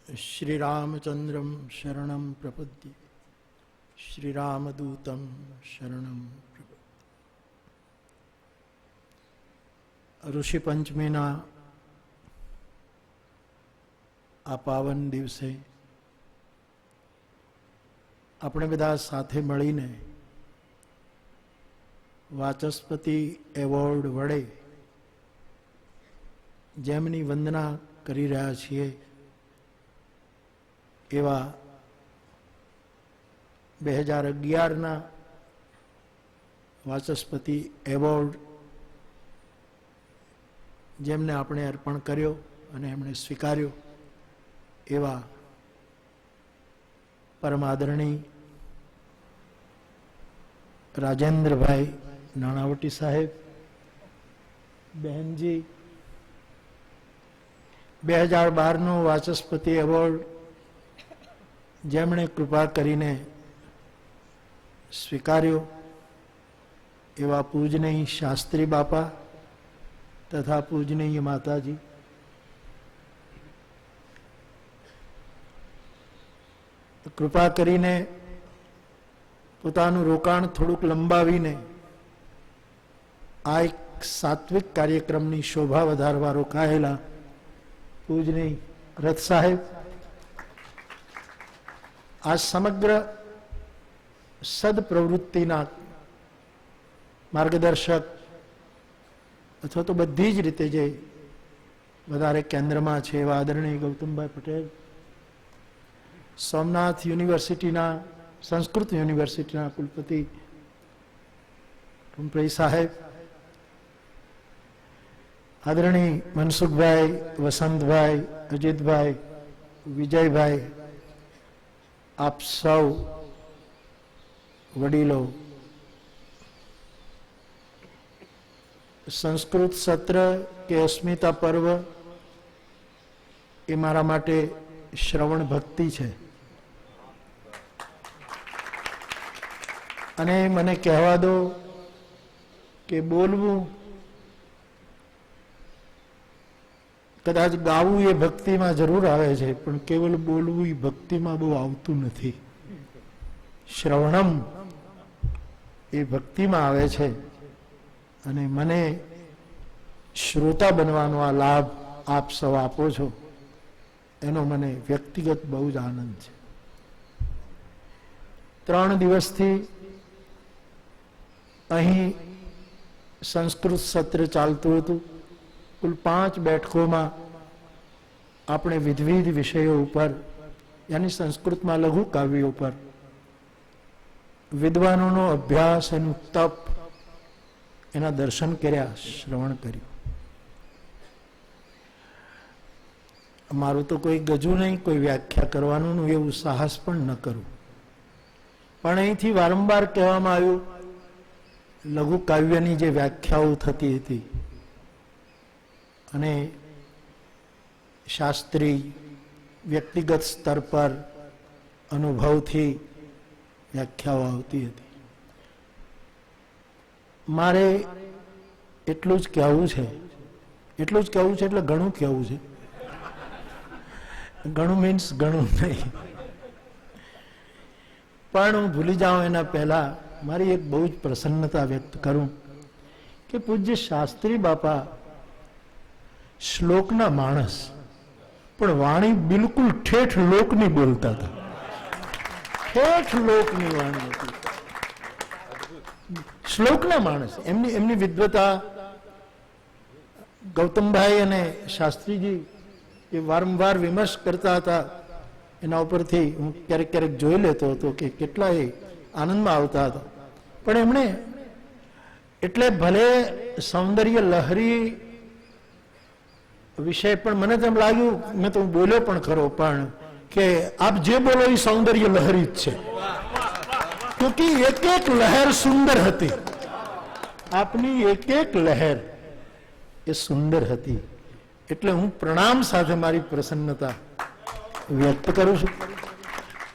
श्रीरामचंद्रम शरणं प्रपद्ये श्रीरामदूतं शरणं प्रपद्ये। ऋषि पंचमीना आ पावन दिवसे આપણે બધા સાથે મળીને વાચસ્પતિ એવોર્ડ વડે જેમની વંદના કરી રહ્યા છીએ એવા 2011ના વાચસ્પતિ એવોર્ડ જેમને આપણે અર્પણ કર્યો અને એમણે સ્વીકાર્યો એવા પરમાદરણી રાજેન્દ્રભાઈ નાણાવટી સાહેબ, બહેનજી 2012નો વાચસ્પતિ એવોર્ડ જેમણે કૃપા કરીને સ્વીકાર્યો એવા પૂજનીય શાસ્ત્રી બાપા તથા પૂજનીય માતાજી, કૃપા કરીને પોતાનું રોકાણ થોડુંક લંબાવીને આ એક સાત્વિક કાર્યક્રમની શોભા વધારવા રોકાયેલા પૂજનીય રથ સાહેબ, આ સમગ્ર સદપ્રવૃત્તિના માર્ગદર્શક અથવા તો બધી જ રીતે જે વધારે કેન્દ્રમાં છે એવા આદરણીય ગૌતમભાઈ પટેલ, સોમનાથ યુનિવર્સિટીના સંસ્કૃત યુનિવર્સિટીના કુલપતિ ટુંપળી સાહેબ, આદરણીય મનસુખભાઈ, વસંતભાઈ, અજીતભાઈ, વિજયભાઈ, આપ સૌ વડીલો, સંસ્કૃત સત્ર કે અસ્મિતા પર્વ એ મારા માટે શ્રવણ ભક્તિ છે અને મને કહેવા દો કે બોલવું કદાચ ગાવું એ ભક્તિમાં જરૂર આવે છે, પણ કેવલ બોલવું એ ભક્તિમાં બહુ આવતું નથી. શ્રવણમ એ ભક્તિમાં આવે છે અને મને શ્રોતા બનવાનો આ લાભ આપ સૌ આપો છો એનો મને વ્યક્તિગત બહુ જ આનંદ છે. 3 દિવસથી અહીં સંસ્કૃત સત્ર ચાલતું હતું. કુલ 5 બેઠકોમાં આપણે વિવિધ વિષયો ઉપર યાની સંસ્કૃતમાં લઘુ કાવ્યો ઉપર વિદ્વાનોનો અભ્યાસ, એનું તપ, એના દર્શન કર્યા, શ્રવણ કર્યું. મારું તો કોઈ ગજુ નહીં, કોઈ વ્યાખ્યા કરવાનું એવું સાહસ પણ ન કરું, પણ અહીંથી વારંવાર કહેવામાં આવ્યું લઘુ કાવ્યની જે વ્યાખ્યાઓ થતી હતી અને શાસ્ત્રી વ્યક્તિગત સ્તર પર અનુભવથી વ્યાખ્યાઓ આવતી હતી. મારે એટલું જ કહેવું છે, એટલું જ કહેવું છે એટલે ઘણું કહેવું છે. ઘણું મીન્સ ઘણું નહીં, પણ હું ભૂલી જાઉં એના પહેલા મારી એક બહુ જ પ્રસન્નતા વ્યક્ત કરું કે પૂજ્ય શાસ્ત્રી બાપા શ્લોકના માણસ પણ વાણી બિલકુલ ઠેઠ લોકની બોલતા હતા. ઠેઠ લોકની વાણી હતી, શ્લોકના માણસ. એમની વિદ્વતા ગૌતમભાઈ અને શાસ્ત્રીજી એ વારંવાર વિમર્શ કરતા હતા, એના ઉપરથી હું ક્યારેક ક્યારેક જોઈ લેતો હતો કે કેટલા એ આનંદમાં આવતા હતા. પણ એમણે એટલે ભલે સૌંદર્ય લહરી વિષય પણ મને તેમ લાગ્યું, મેં તો બોલ્યો પણ ખરો, પણ કે આપ જે બોલો એ સૌંદર્ય લહરી જ છે, ક્યોંકિ એક એક લહેર સુંદર હતી. આપની એક એક લહેર એ સુંદર હતી. એટલે હું પ્રણામ સાથે મારી પ્રસન્નતા વ્યક્ત કરું છું.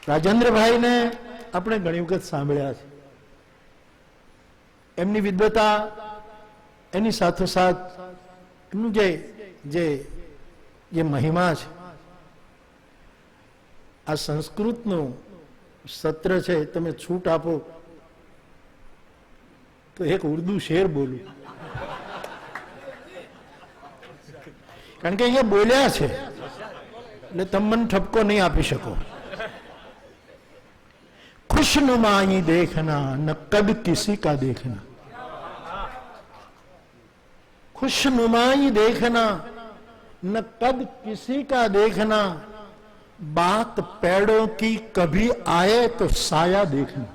રાજેન્દ્રભાઈને આપણે ઘણી વખત સાંભળ્યા છે, એમની વિદ્વતા, એની સાથોસાથ એમનું જે જે મહિમા છે આ સંસ્કૃતનું સત્ર છે, તમે છૂટ આપો તો એક ઉર્દુ શેર બોલું, કારણ કે અહીંયા બોલ્યા છે એટલે તમે મને ઠપકો નહીં આપી શકો. खुशनुमाई देखना न कद किसी का देखना, खुशनुमाई देखना न कद किसी का देखना, बात पेड़ों की कभी आए तो साया देखना.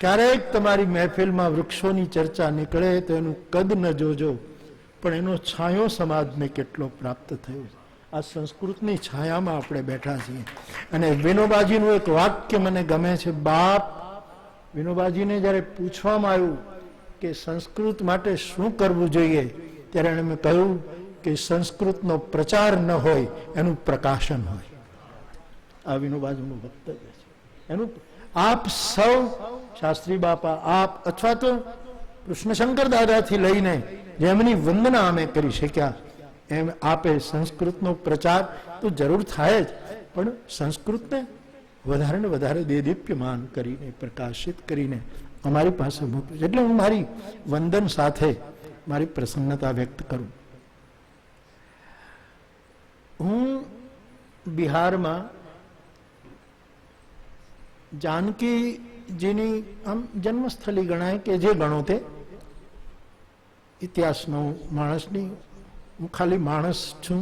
ક્યારેક તમારી મહેફિલમાં વૃક્ષોની ચર્ચા નીકળે તો એનું કદ ન જોજો, પણ એનો છાંયો સમાજને કેટલો પ્રાપ્ત થયો છે. આ સંસ્કૃતની છાયામાં આપણે બેઠા છીએ. અને વિનોબાજીનું એક વાક્ય મને ગમે છે. બાપ વિનોબાજીને જ્યારે પૂછવામાં આવ્યું કે સંસ્કૃત માટે શું કરવું જોઈએ, ત્યારે એણે મેં કહ્યું કે સંસ્કૃતનો પ્રચાર ન હોય, એનું પ્રકાશન હોય. આ વિનોબાજીનું વક્તવ્ય છે. એનું આપ સૌ શાસ્ત્રી બાપા, આપ અથવા તો કૃષ્ણશંકર દાદાથી લઈને જેમની વંદના અમે કરી શક્યા, એમ આપે સંસ્કૃતનો પ્રચાર તો જરૂર થાય જ, પણ સંસ્કૃતને વધારે ને વધારે દેદીપ્યમાન કરીને, પ્રકાશિત કરીને અમારી પાસે મૂક્યું. એટલે હું મારી વંદન સાથે મારી પ્રસન્નતા વ્યક્ત કરું. હું બિહારમાં જાનકીજીની આમ જન્મસ્થળી ગણાય કે જે ગણો તે, ઇતિહાસનો માણસની, હું ખાલી માણસ છું,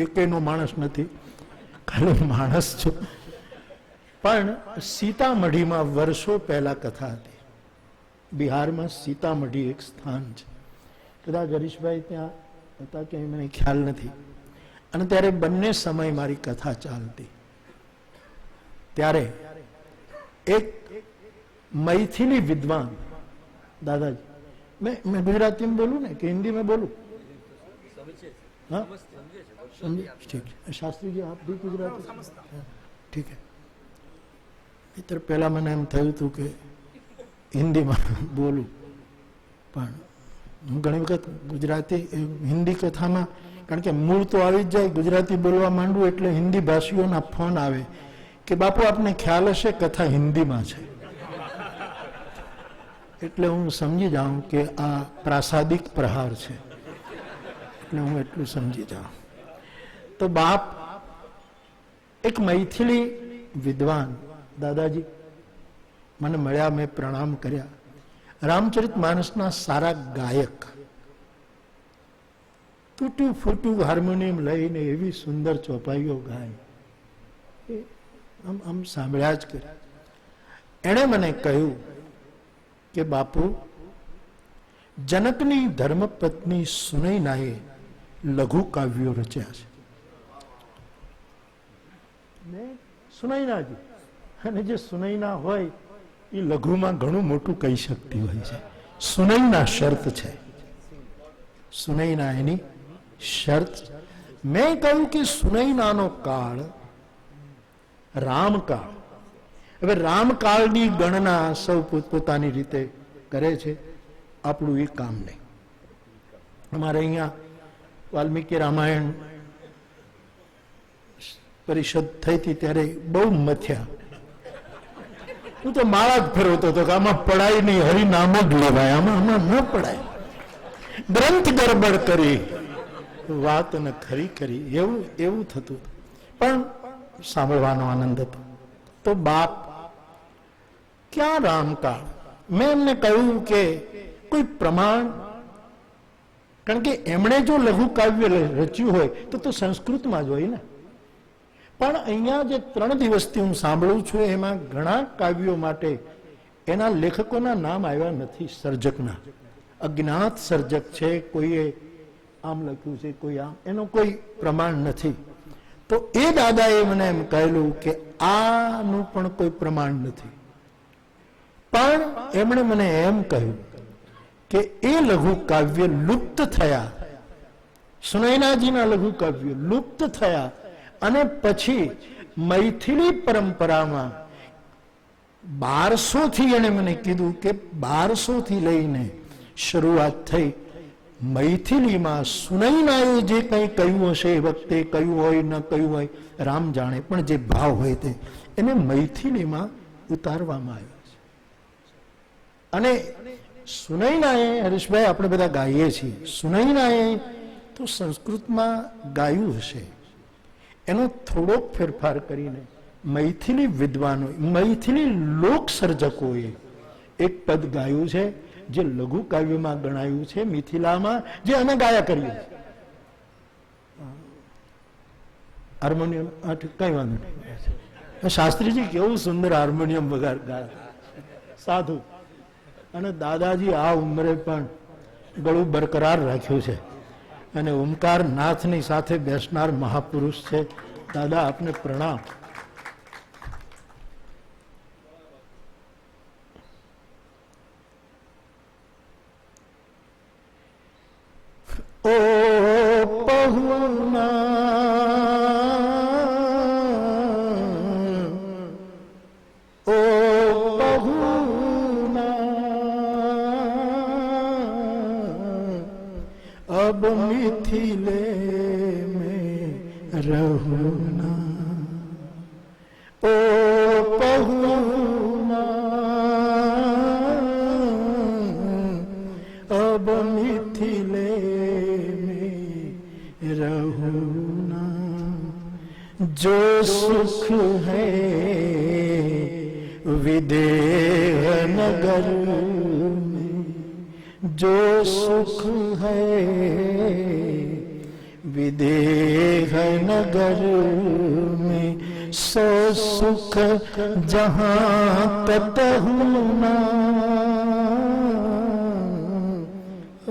એકેયનો માણસ નથી, ખાલી માણસ છું. પણ સીતામઢીમાં વર્ષો પહેલા કથા હતી. બિહારમાં સીતામઢી એક સ્થાન છે, કદાચ હરીશભાઈ ત્યાં હતા કે મને ખ્યાલ નથી. અને ત્યારે બંને સમય મારી કથા ચાલતી. ત્યારે એક મૈથિલી વિદ્વાન, દાદાજી, मैं गुजराती में बोलूँ ना कि हिंदी में बोलूँ? हाँ समझे, ठीक है. शास्त्री जी आप भी गुजराती? ठीक है. इतर पहला मैंने एम थयुं हतुं के हिंदीમાં બોલું, પણ હું ઘણી વખત ગુજરાતી હિન્દી કથામાં, કારણ કે મૂળ તો આવી જ જાય, ગુજરાતી બોલવા માંડું એટલે હિન્દી ભાષીઓના ફોન આવે કે બાપુ આપને ખ્યાલ હશે કથા હિન્દીમાં છે. એટલે હું સમજી જાઉં કે આ પ્રાસાદિક પ્રહાર છે, એટલે હું એટલું સમજી જાઉં. તો બાપ એક મૈથિલી વિદ્વાન દાદાજી મને મળ્યા, મેં પ્રણામ કર્યા. રામચરિત માનસના સારા ગાયક, તૂટ્યું ફૂટ્યું હાર્મોનિયમ લઈને એવી સુંદર ચોપાઈઓ ગાય, આમ સાંભળ્યા જ કર્યા. એણે મને કહ્યું કે બાપુ, જનકની ધર્મપત્ની સુનૈનાએ લઘુ કાવ્યો રચ્યા છે. સુનૈનાજી, અને જે સુનૈના હોય એ લઘુમાં ઘણું મોટું કહી શકતી હોય છે. સુનૈના શર્ત છે, સુનૈના એની શર્ત. મેં કહ્યું કે સુનૈનાનો કાળ રામકાળ. હવે રામકાળની ગણના સૌ પોતપોતાની રીતે કરે છે, આપણું એ કામ નહીં. અમારે અહીંયા વાલ્મીકી રામાયણ પરિષદ થઈ હતી ત્યારે બહુ મથ્યા. હું તો માળા જ ફેરવતો હતો કે આમાં પડાય નહીં, હરિનામ જ લેવાય, આમાં ન પડાય. ગ્રંથ ગરબડ કરી, વાત ને ખરી કરી, એવું થતું. પણ સાંભળવાનો આનંદ હતો. તો બાપ ક્યાં રામકાળ? મેં એમને કહ્યું કે કોઈ પ્રમાણ, કારણ કે એમણે જો લઘુ કાવ્ય રચ્યું હોય તો સંસ્કૃતમાં જ હોય ને. પણ અહીંયા જે 3 દિવસથી હું સાંભળું છું એમાં ઘણા કાવ્યો માટે એના લેખકોના નામ આવ્યા નથી, સર્જકના. અજ્ઞાત સર્જક છે, કોઈએ આમ લખ્યું છે, કોઈ આમ, એનો કોઈ પ્રમાણ નથી. તો એ દાદાએ મને એમ કહેલું કે આનું પણ કોઈ પ્રમાણ નથી. પણ એમણે મને એમ કહ્યું કે એ લઘુ કાવ્ય લુપ્ત થયા, સુનૈનાજીના લઘુ કાવ્ય લુપ્ત થયા, અને પછી મૈથિલી પરંપરામાં 1200 થી, એને મને કીધું કે 1200 થી લઈને શરૂઆત થઈ મૈથિલીમાં સુનૈનાએ જે કંઈ કહ્યું હશે એ વખતે કહ્યું હોય ન કહ્યું હોય રામ જાણે, પણ જે ભાવ હોય તે એને મૈથિલીમાં ઉતારવામાં આવ્યો છે. અને સુનૈનાએ, હરીશભાઈ આપણે બધા ગાઈએ છીએ, સુનૈનાએ તો સંસ્કૃતમાં ગાયું હશે, એનો થોડોક ફેરફાર કરીને મૈથિલી વિદ્વાનો, મૈથિલી લોક સર્જકોએ એક પદ ગાયું છે જે લઘુ કાવ્યમાં ગણાયું છે મિથિલામાં, જે અમે ગાયા કરીએ. હાર્મોનિયમ કઈ વાંધો નહીં. શાસ્ત્રીજી કેવું સુંદર હાર્મોનિયમ વગાર ગાયા, સાધુ. અને દાદાજી આ ઉંમરે પણ ગળું બરકરાર રાખ્યું છે અને ઓમકાર નાથની સાથે બેસનાર મહાપુરુષ છે. દાદા આપને પ્રણામ. ઓ પહુના ઓ પહુના અબ મિથિલે में रहूना ओ पहुना अब मिथिले में रहूना जो सुख है विदेह नगर में जो सुख है विदेह नगर में सो सुख जहां कतहु ना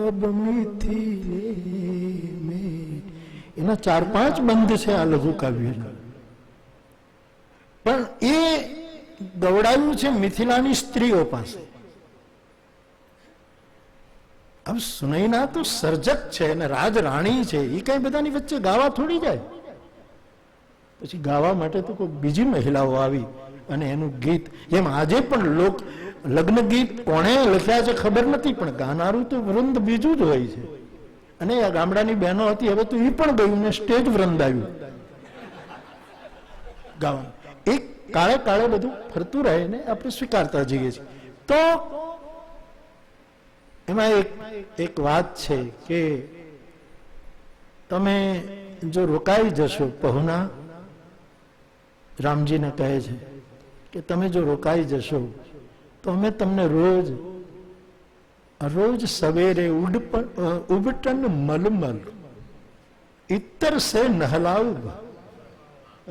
अब मिथिले में. એના 4-5 બંધ છે આ લઘુ કાવ્યના, પણ એ ગવડાયું છે મિથિલાની સ્ત્રીઓ પાસે. હવે સુનૈના તો સર્જક છે અને રાજરાણી છે, એ કઈ બધાની વચ્ચે ગાવા થોડી જાય. પછી ગાવા માટે તો કોઈ બીજી મહિલાઓ આવી અને એનું ગીત, જેમ આજે પણ લગ્ન ગીત કોણે લખ્યા છે ખબર નથી, પણ ગાનારું તો વૃંદ બીજું જ હોય છે. અને આ ગામડાની બહેનો હતી, હવે તો એ પણ ગયું ને સ્ટેજ વૃંદ આવ્યું ગાવાનું. એક કાળે કાળે બધું ફરતું રહે ને આપણે સ્વીકારતા જઈએ છીએ. તો એમાં એક વાત છે કે તમે જો રોકાઈ જશો, પહુના રામજીને કહે છે કે તમે જો રોકાઈ જશો તો અમે તમને રોજ સવેરે ઉબટન મલમલ ઇત્તર સે નહલાવ,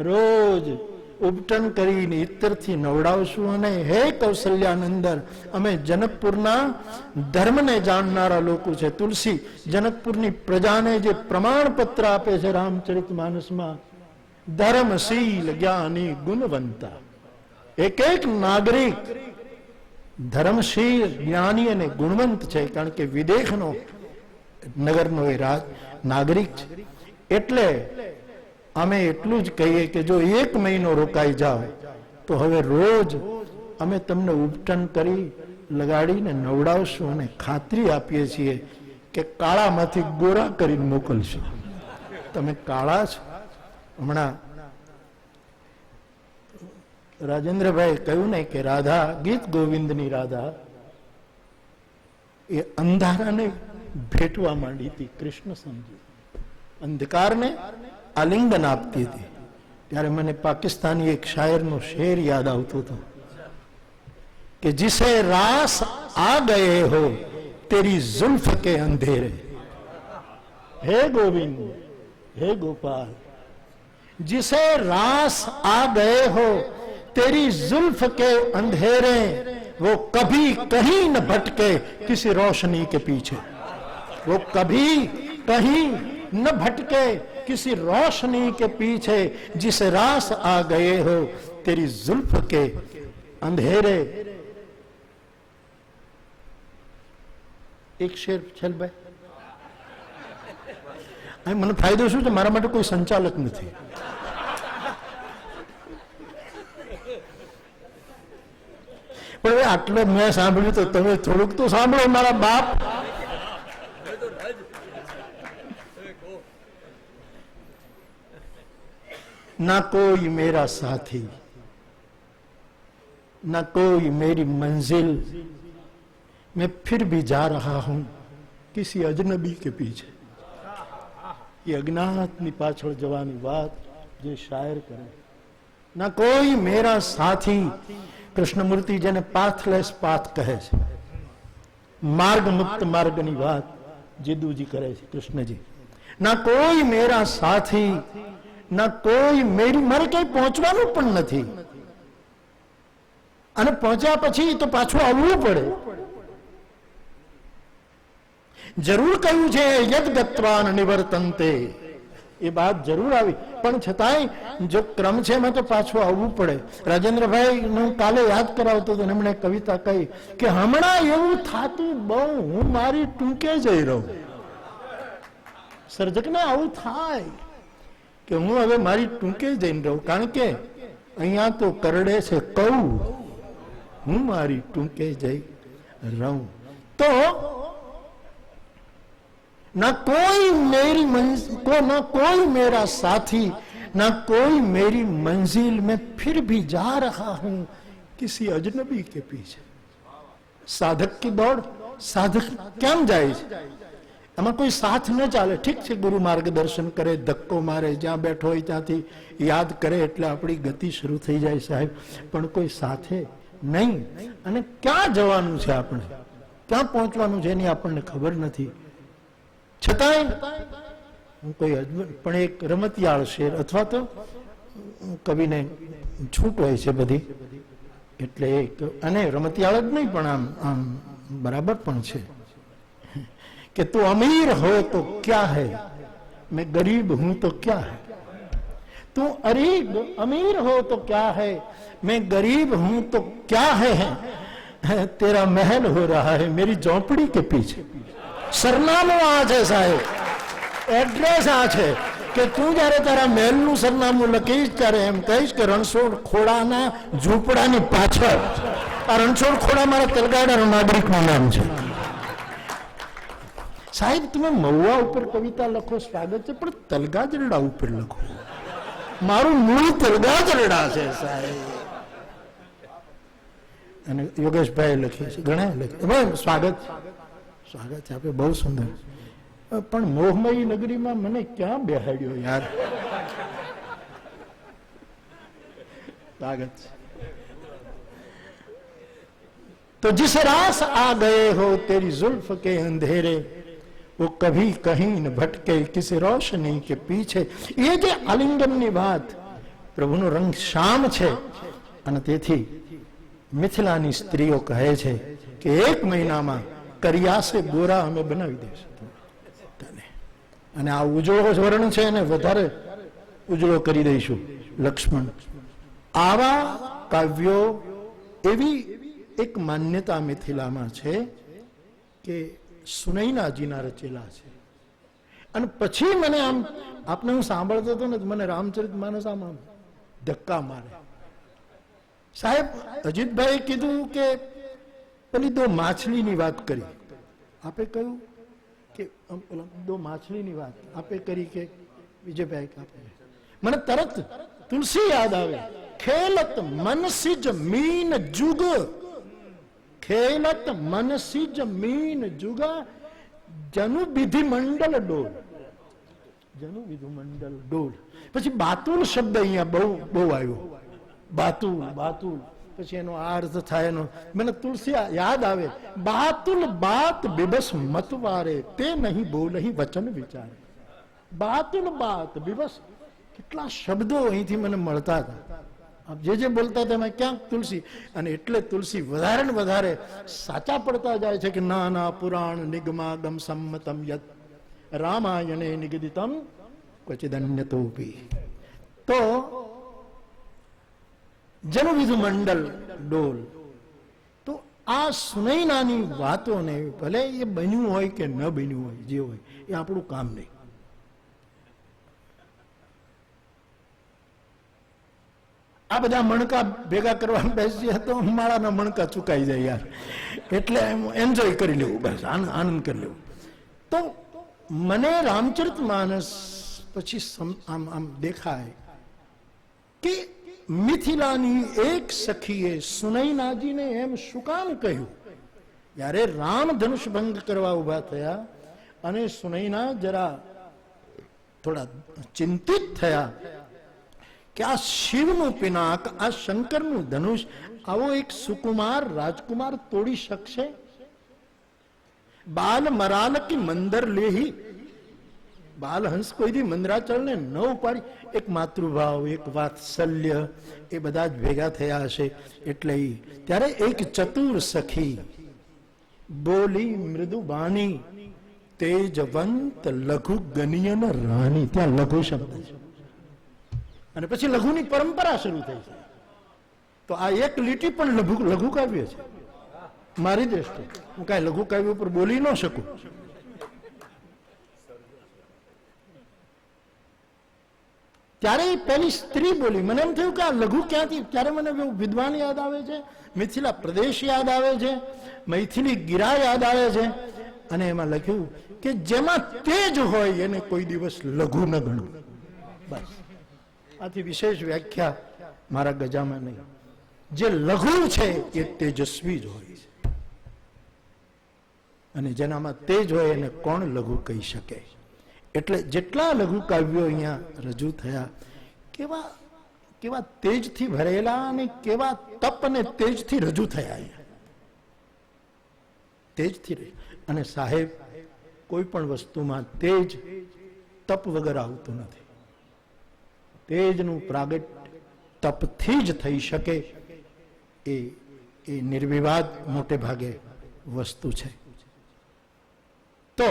રોજ ઉપટન કરીને ઇત્તરથી નવડાવશું. અને હે કૌશલ્યાનંદન, અમે જનકપુરના ધર્મને જાણનારા લોકો છે. તુલસી જનકપુરની પ્રજાને જે પ્રમાણપત્ર આપે છે રામચરિતમાનસમાં, ધર્મશીલ જ્ઞાની ગુણવંતા. એક નાગરિક ધર્મશીલ જ્ઞાની અને ગુણવંત છે, કારણ કે વિદેશનો નગરનો એ નાગરિક છે. એટલે અમે એટલું જ કહીએ કે જો 1 મહિનો રોકાઈ જાઓ તો હવે રોજ અમે તમને ઉપટન કરી લગાડીને નવડાવશું અને ખાતરી આપીએ છીએ કે કાળામાંથી ગોરા કરીને મોકલશું. તમે કાળા છો. હમણાં રાજેન્દ્રભાઈ કહ્યું ને કે રાધા, ગીત ગોવિંદની રાધા એ અંધારાને ભેટવા માંડી હતી. કૃષ્ણ સમજી અંધકારને આલિંગન આપતી હતી. ત્યારે મને પાકિસ્તાની એક શાયરનો શેર યાદ આવતો હતો કે जिसे रास आ गए हो तेरी जुल्फ के अंधेरे, हे गोविंद हे गोपाल, जिसे रास आ गए हो तेरी जुल्फ के अंधेरे, वो कभी कहीं न भटके किसी रोशनी के पीछे, वो कभी कहीं न भटके किसी रोशनी के पीछे, जिसे रास आ गए हो तेरी जुल्फ के अंधेरे. એક શેર છેલભાઈ, મને ફાયદો શું છે, મારા માટે કોઈ સંચાલક નથી. પણ હવે આટલો મેં સાંભળ્યું તો તમે થોડુંક તો સાંભળો મારા બાપ. ना कोई मेरा साथी, ना कोई मेरी मंजिल, मैं फिर भी जा रहा हूं किसी अजनबी के पीछे. ये અજ્ઞાતની પાછળ જવાની વાત જે શાયર કરે. ના કોઈ મેરા સાથી, કૃષ્ણમૂર્તિ જેને પાથલેસ પાથ કહે છે, માર્ગ મુક્ત માર્ગની વાત જીદુજી કરે છે કૃષ્ણજી. ના કોઈ મેરા સાથી, ના કોઈ મેરી, મારે કઈ પહોંચવાનું પણ નથી, અને પહોંચ્યા પછી તો પાછું આવવું પડે. જરૂર કહ્યું છે યદ ગત્વાન નિવર્તન્તે, એ વાત જરૂર આવી, પણ છતાંય જો ક્રમ છે એમાં તો પાછું આવવું પડે. રાજેન્દ્રભાઈ નું કાલે યાદ કરાવતો હતો, એમણે કવિતા કહી કે હમણાં એવું થાતું બહુ, હું મારી ટૂંકે જઈ રહું. સર્જકને આવું થાય કે હું હવે મારી ટૂંકે જઈને રહું, કારણ કે અહીંયા તો કરડે છે કહું, હું મારી ટૂંકે જઈ રહું. તો ना कोई मेरी ना कोई मेरा साथी, ना कोई मेरी मंजिल, मैं फिर भी जा रहा हूं किसी अजनबी के पीछे. साधक की दौड़, साधक કેમ જાય છે? એમાં કોઈ સાથ ન ચાલે. ઠીક છે, ગુરુ માર્ગદર્શન કરે, ધક્કો મારે, જ્યાં બેઠો હોય ત્યાંથી યાદ કરે એટલે આપણી ગતિ શરૂ થઈ જાય સાહેબ, પણ કોઈ સાથે નહીં. અને ક્યાં જવાનું છે, આપણે ક્યાં પહોંચવાનું છે એની આપણને ખબર નથી. છતાંય હું કોઈ પણ એક રમતિયાળ શેર, અથવા તો કવિને છૂટ હોય છે બધી, એટલે એક, અને રમતિયાળ જ નહીં પણ આમ બરાબર પણ છે કે તું અમીર હો તો ક્યા હૈ, મેં ગરીબ હું તો ક્યા હૈ. તું અમીર હો તો ક્યા હૈ, મેં ગરીબ હું તો ક્યા હૈ, તેરા મહેલ હો રહા હૈ મેરી ઝોપડી કે પીછે. સરનામું આ છે સાહેબ, એડ્રેસ આ છે કે તું જયારે તારા મહેલનું સરનામું લખીશ ત્યારે એમ કહીશ કે રણછોડ ખોડાના ઝૂંપડાની પાછળ. આ રણછોડ ખોડા મારા તલગાડાના નાગરિકનું નામ છે. સાહેબ તમે મહુવા ઉપર કવિતા લખો, સ્વાગત છે, પણ તલગાજરડા ઉપર લખો. મારું મૂળ તલગાજરડા છે સાહેબ. અને યોગેશભાઈ લખીએ છે, ઘણા લખીએ, સ્વાગત સ્વાગત છે આપણે, બહુ સુંદર. પણ મોહમયી નગરીમાં મને ક્યાં બેહાડ્યો યાર. સ્વાગત છે. तो जिस रास आ गए हो तेरी जुल्फ के अंधेरे, वो कभी कहीं न भटके किसी रोशनी के पीछे. ये જે આલિંગનની વાત, પ્રભુનો રંગ શ્યામ છે, અને તેથી મિથિલાની સ્ત્રીઓ કહે છે કે એક મહિનામાં કરિયાસે ગોરા અમે બનાવી દઈશું તને, અને આ ઉજળો વર્ણ છે એને વધારે ઉજળો કરી દઈશું. લક્ષ્મણ. આવા કાવ્યો, એવી એક માન્યતા મિથિલામાં છે કે સુનૈનાજીના રચેલા છે. અને પછી મને આમ, આપને હું સાંભળતો હતો ને, મને રામચરિતમાનસ આમ ધક્કા મારે. સાહેબ અજીતભાઈ કીધું કે પેલી દો માછલીની વાત કરી, આપે કહ્યું કે દો માછલીની વાત આપે કરી કે વિજયભાઈ આપે, મને તરત તુલસી યાદ આવે. ખેલત મનસી જમીન જુગ, ખેલત મનસી જમીન જુગા, જનુ વિધિ મંડળ ડોલ, જનુ વિધિ મંડળ ડોલ. પછી બાતુલ શબ્દ અહીંયા બહુ બહુ આવ્યો. બાતુલ, બાતુલ, પછી એનો અર્થ થાય એનો, મને તુલસી યાદ આવે. બાતુલ બાત બિબસ મતવારે, તે નહીં બોલહી વચન વિચારે. બાતુલ બાત બિબસ, કેટલા શબ્દો અહીંથી મને મળતા હતા. આપ જે બોલતા હતા એમાં ક્યાંક તુલસી, અને એટલે તુલસી વધારે ને વધારે સાચા પડતા જાય છે કે નાના પુરાણ નિગમાગમ સંમતમ યત રામાયણે નિગદિતમ ક્વચિદન્યતોપી. તો જનવિધુ મંડળ ડોલ. તો આ સુનૈનાની વાતોને, ભલે એ બન્યું હોય કે ન બન્યું હોય, જે હોય એ આપણું કામ નહીં. આ બધા મણકા ભેગા કરવા બેસીએ તો માળાના મણકા ચુકાઈ જાય યાર, એટલે એન્જોય કરી લેવું, બસ આનંદ કરી લેવું. તો મને રામચરિતમાનસ પછી આમ આમ દેખાય કે મિથિલાની એક સખીએ સુનૈનાજીને એમ શું કામ કહ્યું? જ્યારે રામ ધનુષ ભંગ કરવા ઉભા થયા અને સુનૈના જરા થોડા ચિંતિત થયા કે આ શિવનું પિનાક, આ શંકરનું ધનુષ આવો એક સુકુમાર રાજકુમાર તોડી શકશે? બાલ મરાલ કી મંદર લેહી, બાલ હંસ કોઈ દી મંદરાચળને ન ઉપાડી. એક માતૃભાવ, એક વાત્સલ્ય, એ બધા જ ભેગા થયા હશે. એટલે ત્યારે એક ચતુર સખી બોલી મૃદુ બાની, તેજવંત લઘુ ગનિયન રાણી. ત્યાં લઘુ શબ્દ છે અને પછી લઘુની પરંપરા શરૂ થઈ છે. તો આ એક લીટી પણ લઘુ કાવ્ય છે મારી દ્રષ્ટિએ. હું કાંઈ લઘુ કાવ્ય ઉપર બોલી ન શકું. ત્યારે પેલી સ્ત્રી બોલી. મને એમ થયું કે આ લઘુ ક્યાંથી? ત્યારે મને વિદ્વાન યાદ આવે છે, મિથિલા પ્રદેશ યાદ આવે છે, મૈથિલી ગિરા યાદ આવે છે. અને એમાં લખ્યું કે જેમાં તેજ હોય એને કોઈ દિવસ લઘુ ન ગણવું. બસ, આથી વિશેષ વ્યાખ્યા મારા ગજામાં નહીં. જે લઘુ છે એ તેજસ્વી જ હોય છે, અને જેનામાં તેજ હોય એને કોણ લઘુ કહી શકે? એટલે જેટલા લઘુ કાવ્યો અહીંયા રજૂ થયા, કેવા કેવા તેજથી ભરેલા અને કેવા તપ અને તેજથી રજૂ થયા. તેજથી. અને સાહેબ, કોઈ પણ વસ્તુમાં તેજ તપ વગર આવતું નથી. તેજનું પ્રાગટ્ય તપથી જ થઈ શકે એ નિર્વિવાદ મોટે ભાગે વસ્તુ છે. તો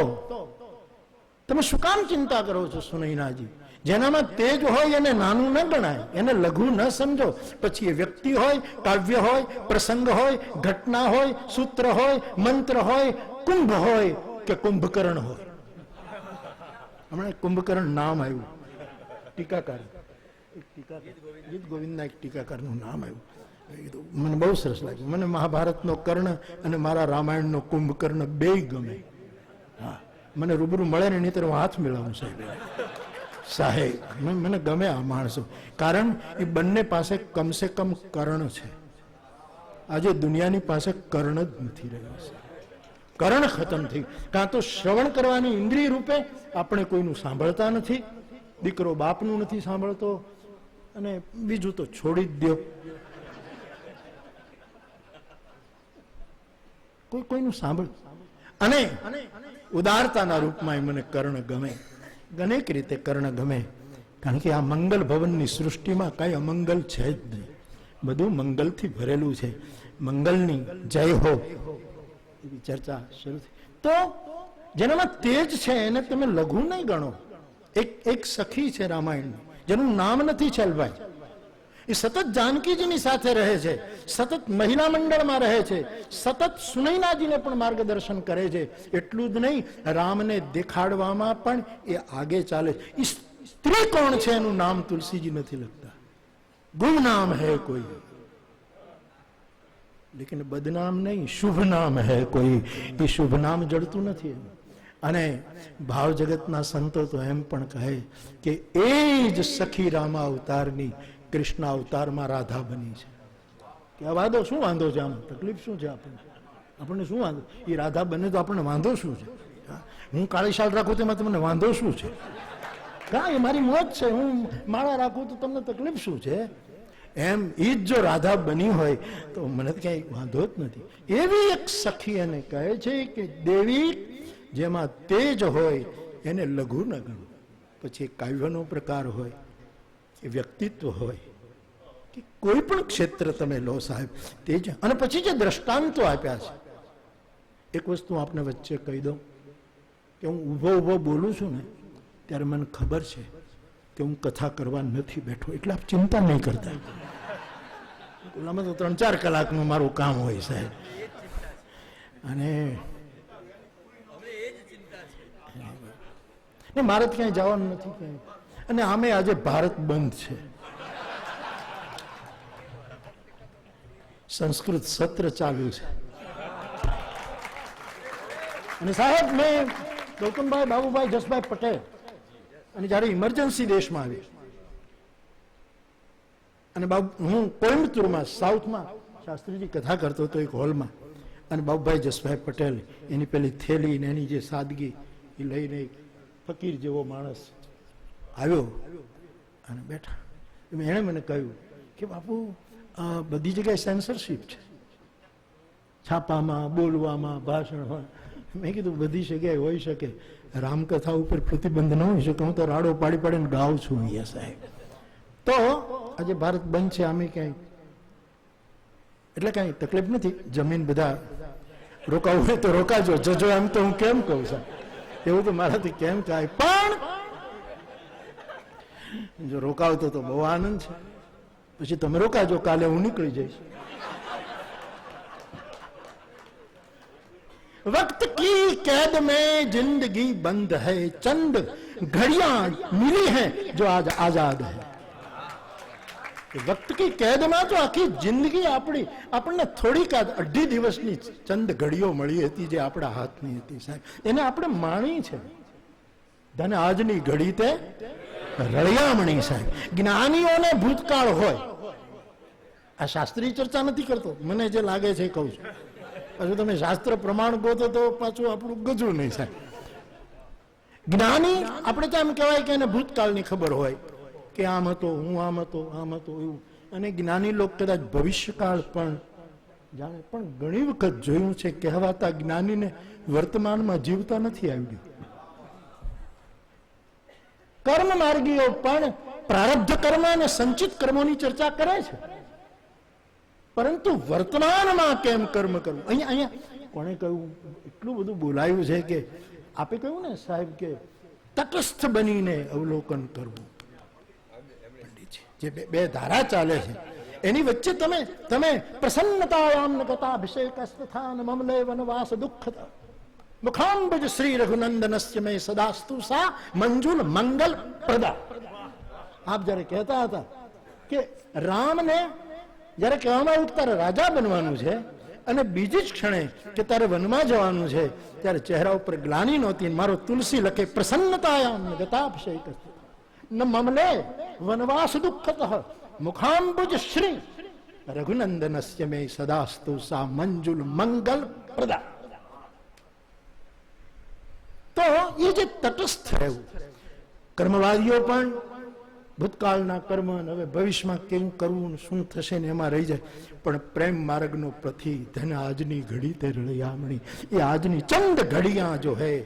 તમે શું કામ ચિંતા કરો છો સુનૈનાજી? જેનામાં તેજ હોય એને નાનું ન ગણાય, એને લઘુ ન સમજો. પછી એ વ્યક્તિ હોય, કાવ્ય હોય, પ્રસંગ હોય, ઘટના હોય, સૂત્ર હોય, મંત્ર હોય, કુંભ હોય કે કુંભકર્ણ હોય. હમણાં કુંભકર્ણ નામ આવ્યું, ટીકાકાર, ગીત ગોવિંદના એક ટીકાકારનું નામ આવ્યું. મને બહુ સરસ લાગ્યું. મને મહાભારતનો કર્ણ અને મારા રામાયણનો કુંભકર્ણ બેય ગમે. હા, મને રૂબરૂ મળે ને, નહીં તો હાથ મેળવું સાહેબ. મને ગમે આ માણસો, કારણ એ બંને પાસે કમસે કમ કર્ણ છે. આજે દુનિયાની પાસે કર્ણ જ નથી રહ્યો છે. કર્ણ ખતમ થઈ. કાં તો શ્રવણ કરવાની ઇન્દ્રિય રૂપે આપણે કોઈનું સાંભળતા નથી, દીકરો બાપનું નથી સાંભળતો, અને બીજું તો છોડી જ દો. કોઈનું સાંભળ. અને ઉદારતાના રૂપમાં મને કર્ણ ગમે. અનેક રીતે કર્ણ ગમે, કારણ કે આ મંગલ ભવનની સૃષ્ટિમાં કઈ અમંગલ છે જ નહીં. બધું મંગલથી ભરેલું છે. મંગલની જય હો એવી ચર્ચા શરૂ થઈ. તો જેનામાં તેજ છે એને તમે લઘુ નહીં ગણો. એક સખી છે રામાયણની, જેનું નામ નથી છેલભાઈ. એ સતત જાનકીજીની સાથે રહે છે, સતત મહિલા મંડળમાં રહે છે, સતત સુનૈનાજીને પણ માર્ગદર્શન કરે છે. એટલું જ નહીં, રામને દેખાડવામાં પણ એ આગે ચાલે છે. એ સ્ત્રી કોણ છે એનું નામ તુલસીજી નથી લખતા. ગુમનામ હૈ કોઈ, લેકિન બદનામ નહીં, શુભ નામ હૈ કોઈ. એ શુભ નામ જડતું નથી. અને ભાવ જગતના સંતો તો એમ પણ કહે કે એ જ સખી રામા અવતારની કૃષ્ણ અવતારમાં રાધા બની છે. કે આ વાંધો શું વાંધો છે? આમ તકલીફ શું છે? આપણને શું વાંધો? એ રાધા બને તો આપણને વાંધો શું છે? હું કાળી શાલ રાખું તેમાં તમને વાંધો શું છે? હા, એ મારી મોજ છે. હું માળા રાખું તો તમને તકલીફ શું છે? એમ એ જ જો રાધા બની હોય તો મને ક્યાંય વાંધો જ નથી. એવી એક સખી એને કહે છે કે દેવી, જેમાં તેજ હોય એને લઘુ ન ગણવું. પછી કાવ્યનો પ્રકાર હોય કે વ્યક્તિત્વ હોય કે કોઈ પણ ક્ષેત્ર તમે લો સાહેબ, તેજ. અને પછી જે દ્રષ્ટાંતો આપ્યા છે, એક વસ્તુ આપને વચ્ચે કહી દઉં કે હું ઊભો બોલું છું ને, ત્યારે મને ખબર છે કે હું કથા કરવા નથી બેઠો. એટલે આપ ચિંતા નહીં કરતા. ઓલામાં તો 3-4 કલાકનું મારું કામ હોય સાહેબ. અને મારે ક્યાંય જવાનું નથી ક્યાંય. અને આમે આજે ભારત બંધ છે. સંસ્કૃત સત્ર ચાલુ છે. અને સાહેબ, મેં ગૌતમભાઈ, બાબુભાઈ, જસભાઈ પટેલ, અને જયારે ઇમરજન્સી દેશમાં આવી અને બાબુ, હું કોઈમ્બતુરમાં સાઉથમાં શાસ્ત્રીજી કથા કરતો હતો એક હોલમાં, અને બાબુભાઈ જસભાઈ પટેલ એની પેલી થેલી ને એની જે સાદગી એ લઈને ફકીર જેવો માણસ આવ્યો અને બેઠા. એણે મને કહ્યું કે બાપુ બધી જગ્યાએ સેન્સરશીપ છે, છાપામાં, બોલવામાં, ભાષણમાં. મેં કીધું બધી જગ્યાએ હોઈ શકે, રામકથા ઉપર પ્રતિબંધ ન હોઈ શકે. હું તો રાડો પાડી પાડીને ગાઉં છું અહીંયા સાહેબ. તો આજે ભારત બંધ છે, આમે ક્યાંય એટલે કાંઈ તકલીફ નથી. જમીન બધા રોકાવું હોય તો રોકાજો, જજો એમ તો હું કેમ કહું છું, એવું તો મારાથી કેમ થાય. પણ જો રોકાવતો તો બહુ આનંદ છે. પછી તમે રોકાજો, કાલે હું નીકળી જઈશ. वक्त की कैद में जिंदगी बंद है, चंद घड़ियां मिली हैं जो आज आजाद है. વક્ત કી કેદમાં તો આખી જિંદગી આપણી, આપણને થોડીક અઢી દિવસની ચંદ ઘડીઓ મળી હતી જે આપણા હાથની હતી સાહેબ, એને આપણે માણી છે. ધન આજની ઘડી તે રળિયામણી સાહેબ. જ્ઞાનીઓને ભૂતકાળ હોય, આ શાસ્ત્રીય ચર્ચા નથી કરતો, મને જે લાગે છે કહું છું. પાછું તમે શાસ્ત્ર પ્રમાણ ગોતો તો પાછું આપણું ગજું નહીં સાહેબ. જ્ઞાની આપણે તો એમ કહેવાય કે એને ભૂતકાળની ખબર હોય કે આમ હતો, હું આમ હતો, આમ હતો એવું. અને જ્ઞાની લોકો કદાચ ભવિષ્યકાળ પણ જાણે. પણ ઘણી વખત જોયું છે કહેવાતા જ્ઞાનીને વર્તમાનમાં જીવતા નથી આવડ્યું. કર્મ માર્ગીઓ પણ પ્રારબ્ધ કર્મ અને સંચિત કર્મોની ચર્ચા કરે છે, પરંતુ વર્તમાનમાં કેમ કર્મ કરવું. અહીંયા કોણે કહ્યું, એટલું બધું બોલાયું છે કે આપે કહ્યું ને સાહેબ કે તટસ્થ બનીને અવલોકન કરવું. જે બે ધારા ચાલે છે એની વચ્ચે તમે પ્રસન્નતાયામ ગતાભિષેક સ્થાન મમલે વનવાસ દુઃખતા મુખાંબજ શ્રી રઘુનંદનસ્ય મે સદાસ્તુ સા મંજુલ મંગલ પ્રદા. આપ જયારે કહેતા હતા કે રામને જયારે કહેવામાં આવ્યું તારે રાજા બનવાનું છે અને બીજી જ ક્ષણે કે તારે વનમાં જવાનું છે, ત્યારે ચહેરા ઉપર ગ્લાની નહોતી. મારો તુલસી લખે પ્રસન્નતાયામ ગતાભિષેક ન મમલે વનવાસ દુઃખત મુખાંબુજ શ્રી રઘુનંદનસ્ય મે સદાસ્તુ સા મંજુલ મંગલ પ્રદા. તો એ જે તટસ્થ રહેવું, કર્મવાદીઓ પણ ભૂતકાળના કર્મ હવે ભવિષ્યમાં કેવું કરવું, શું થશે ને એમાં રહી જાય. પણ પ્રેમ માર્ગનો પ્રથી ધન આજની ઘડી તે રળિયામણી, એ આજની ચંદ ઘડિયા જો હૈ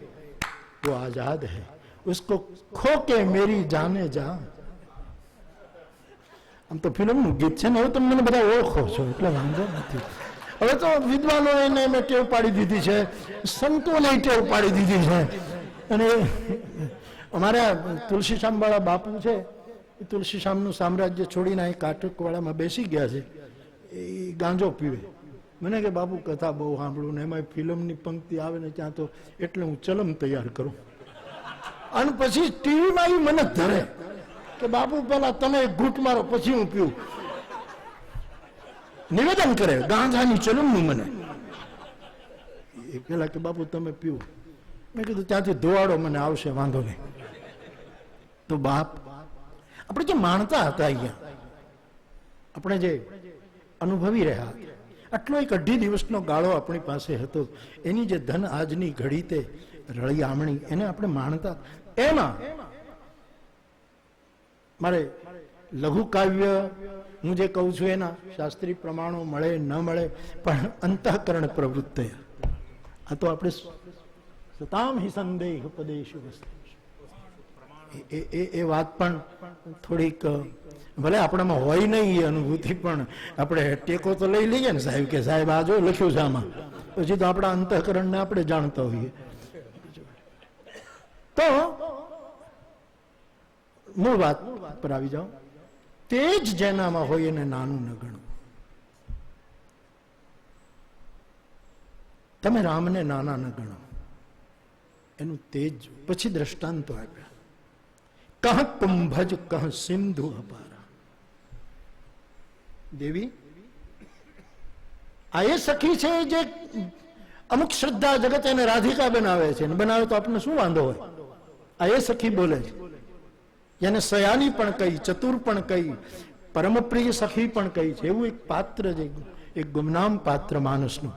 वो आजाद है, उसको खो के मेरी जाने जा. આમ તો ફિલ્મનું ગીત છે ને, હવે તમે મને બધા ઓળખો છો એટલે વાંધો નથી. હવે તો વિદ્વાનો એને મેં ટેવ પાડી દીધી છે, સંતોને ટેવ પાડી દીધી છે. અને અમારા તુલસીશ્યામ વાળા બાપુ છે, એ તુલસીશ્યામનું સામ્રાજ્ય છોડીને અહીં કાટકવાડામાં બેસી ગયા છે. એ ગાંજો પીવે. મને કે બાપુ કથા બહુ સાંભળું ને એમાં ફિલ્મની પંક્તિ આવે ને ત્યાં તો એટલે હું ચલમ તૈયાર કરું. અને પછી ટીવીમાં એ મને ધરે કે બાપુ પેલા તમે ઘૂંટ મારો પછી હું પીવું. નિવેદન કરે ગાંજાની ચલમનું મને. એ પેલા કે બાપુ તમે પીવું. મેં કીધું ત્યાંથી ધોવાડો મને આવશે, વાંધો નહીં. તો બાપ આપણે જે માણતા હતા અહીંયા, આપણે જે અનુભવી રહ્યા, આટલો એક અઢી દિવસનો ગાળો આપણી પાસે હતો, એની જે ધન આજની ઘડી તે રળિયામણી એને આપણે માણતા. એમાં મારે લઘુ કાવ્ય હું જે કહું છું એના શાસ્ત્રી પ્રમાણો મળે ન મળે, પણ અંતઃકરણ પ્રવૃત્તિ આ તો આપણે સતામ હિ સંદેહ ઉપદેશ એ વાત પણ થોડીક ભલે આપણામાં હોય નહીં એ અનુભૂતિ, પણ આપણે ટેકો તો લઈ લઈએ ને સાહેબ કે સાહેબ આ જો લખ્યું છે આમાં, પછી તો આપણા અંતઃકરણને આપણે જાણતા હોઈએ. તો મૂળ વાત પર આવી જાઓ. તેજ જેનામાં હોય એને નાનું ન ગણવું. તમે રામને નાના ન ગણો, એનું તેજ. પછી દ્રષ્ટાંતો આપ્યા, કહ કુંભજ કહ સિંધુ અપારા. દેવી આ એ સખી છે જે અમુક શ્રદ્ધા જગત એને રાધિકા બનાવે છે, બનાવે તો આપણને શું વાંધો હોય. આ એ સખી બોલે છે, એને સયાની પણ કહી, ચતુર પણ કહી, પરમ પ્રિય સખી પણ કહી છે. એવું એક પાત્ર છે, એક ગુમનામ પાત્ર માનસનું.